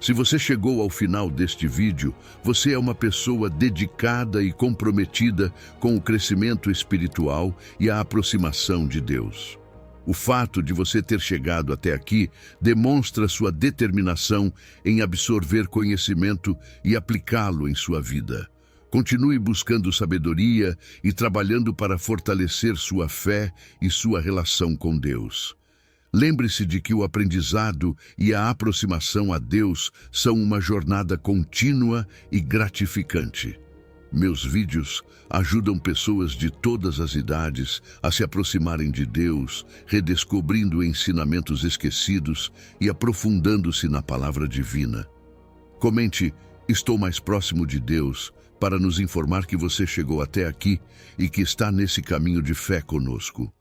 Se você chegou ao final deste vídeo, você é uma pessoa dedicada e comprometida com o crescimento espiritual e a aproximação de Deus. O fato de você ter chegado até aqui demonstra sua determinação em absorver conhecimento e aplicá-lo em sua vida. Continue buscando sabedoria e trabalhando para fortalecer sua fé e sua relação com Deus. Lembre-se de que o aprendizado e a aproximação a Deus são uma jornada contínua e gratificante. Meus vídeos ajudam pessoas de todas as idades a se aproximarem de Deus, redescobrindo ensinamentos esquecidos e aprofundando-se na palavra divina. Comente "Estou mais próximo de Deus" para nos informar que você chegou até aqui e que está nesse caminho de fé conosco.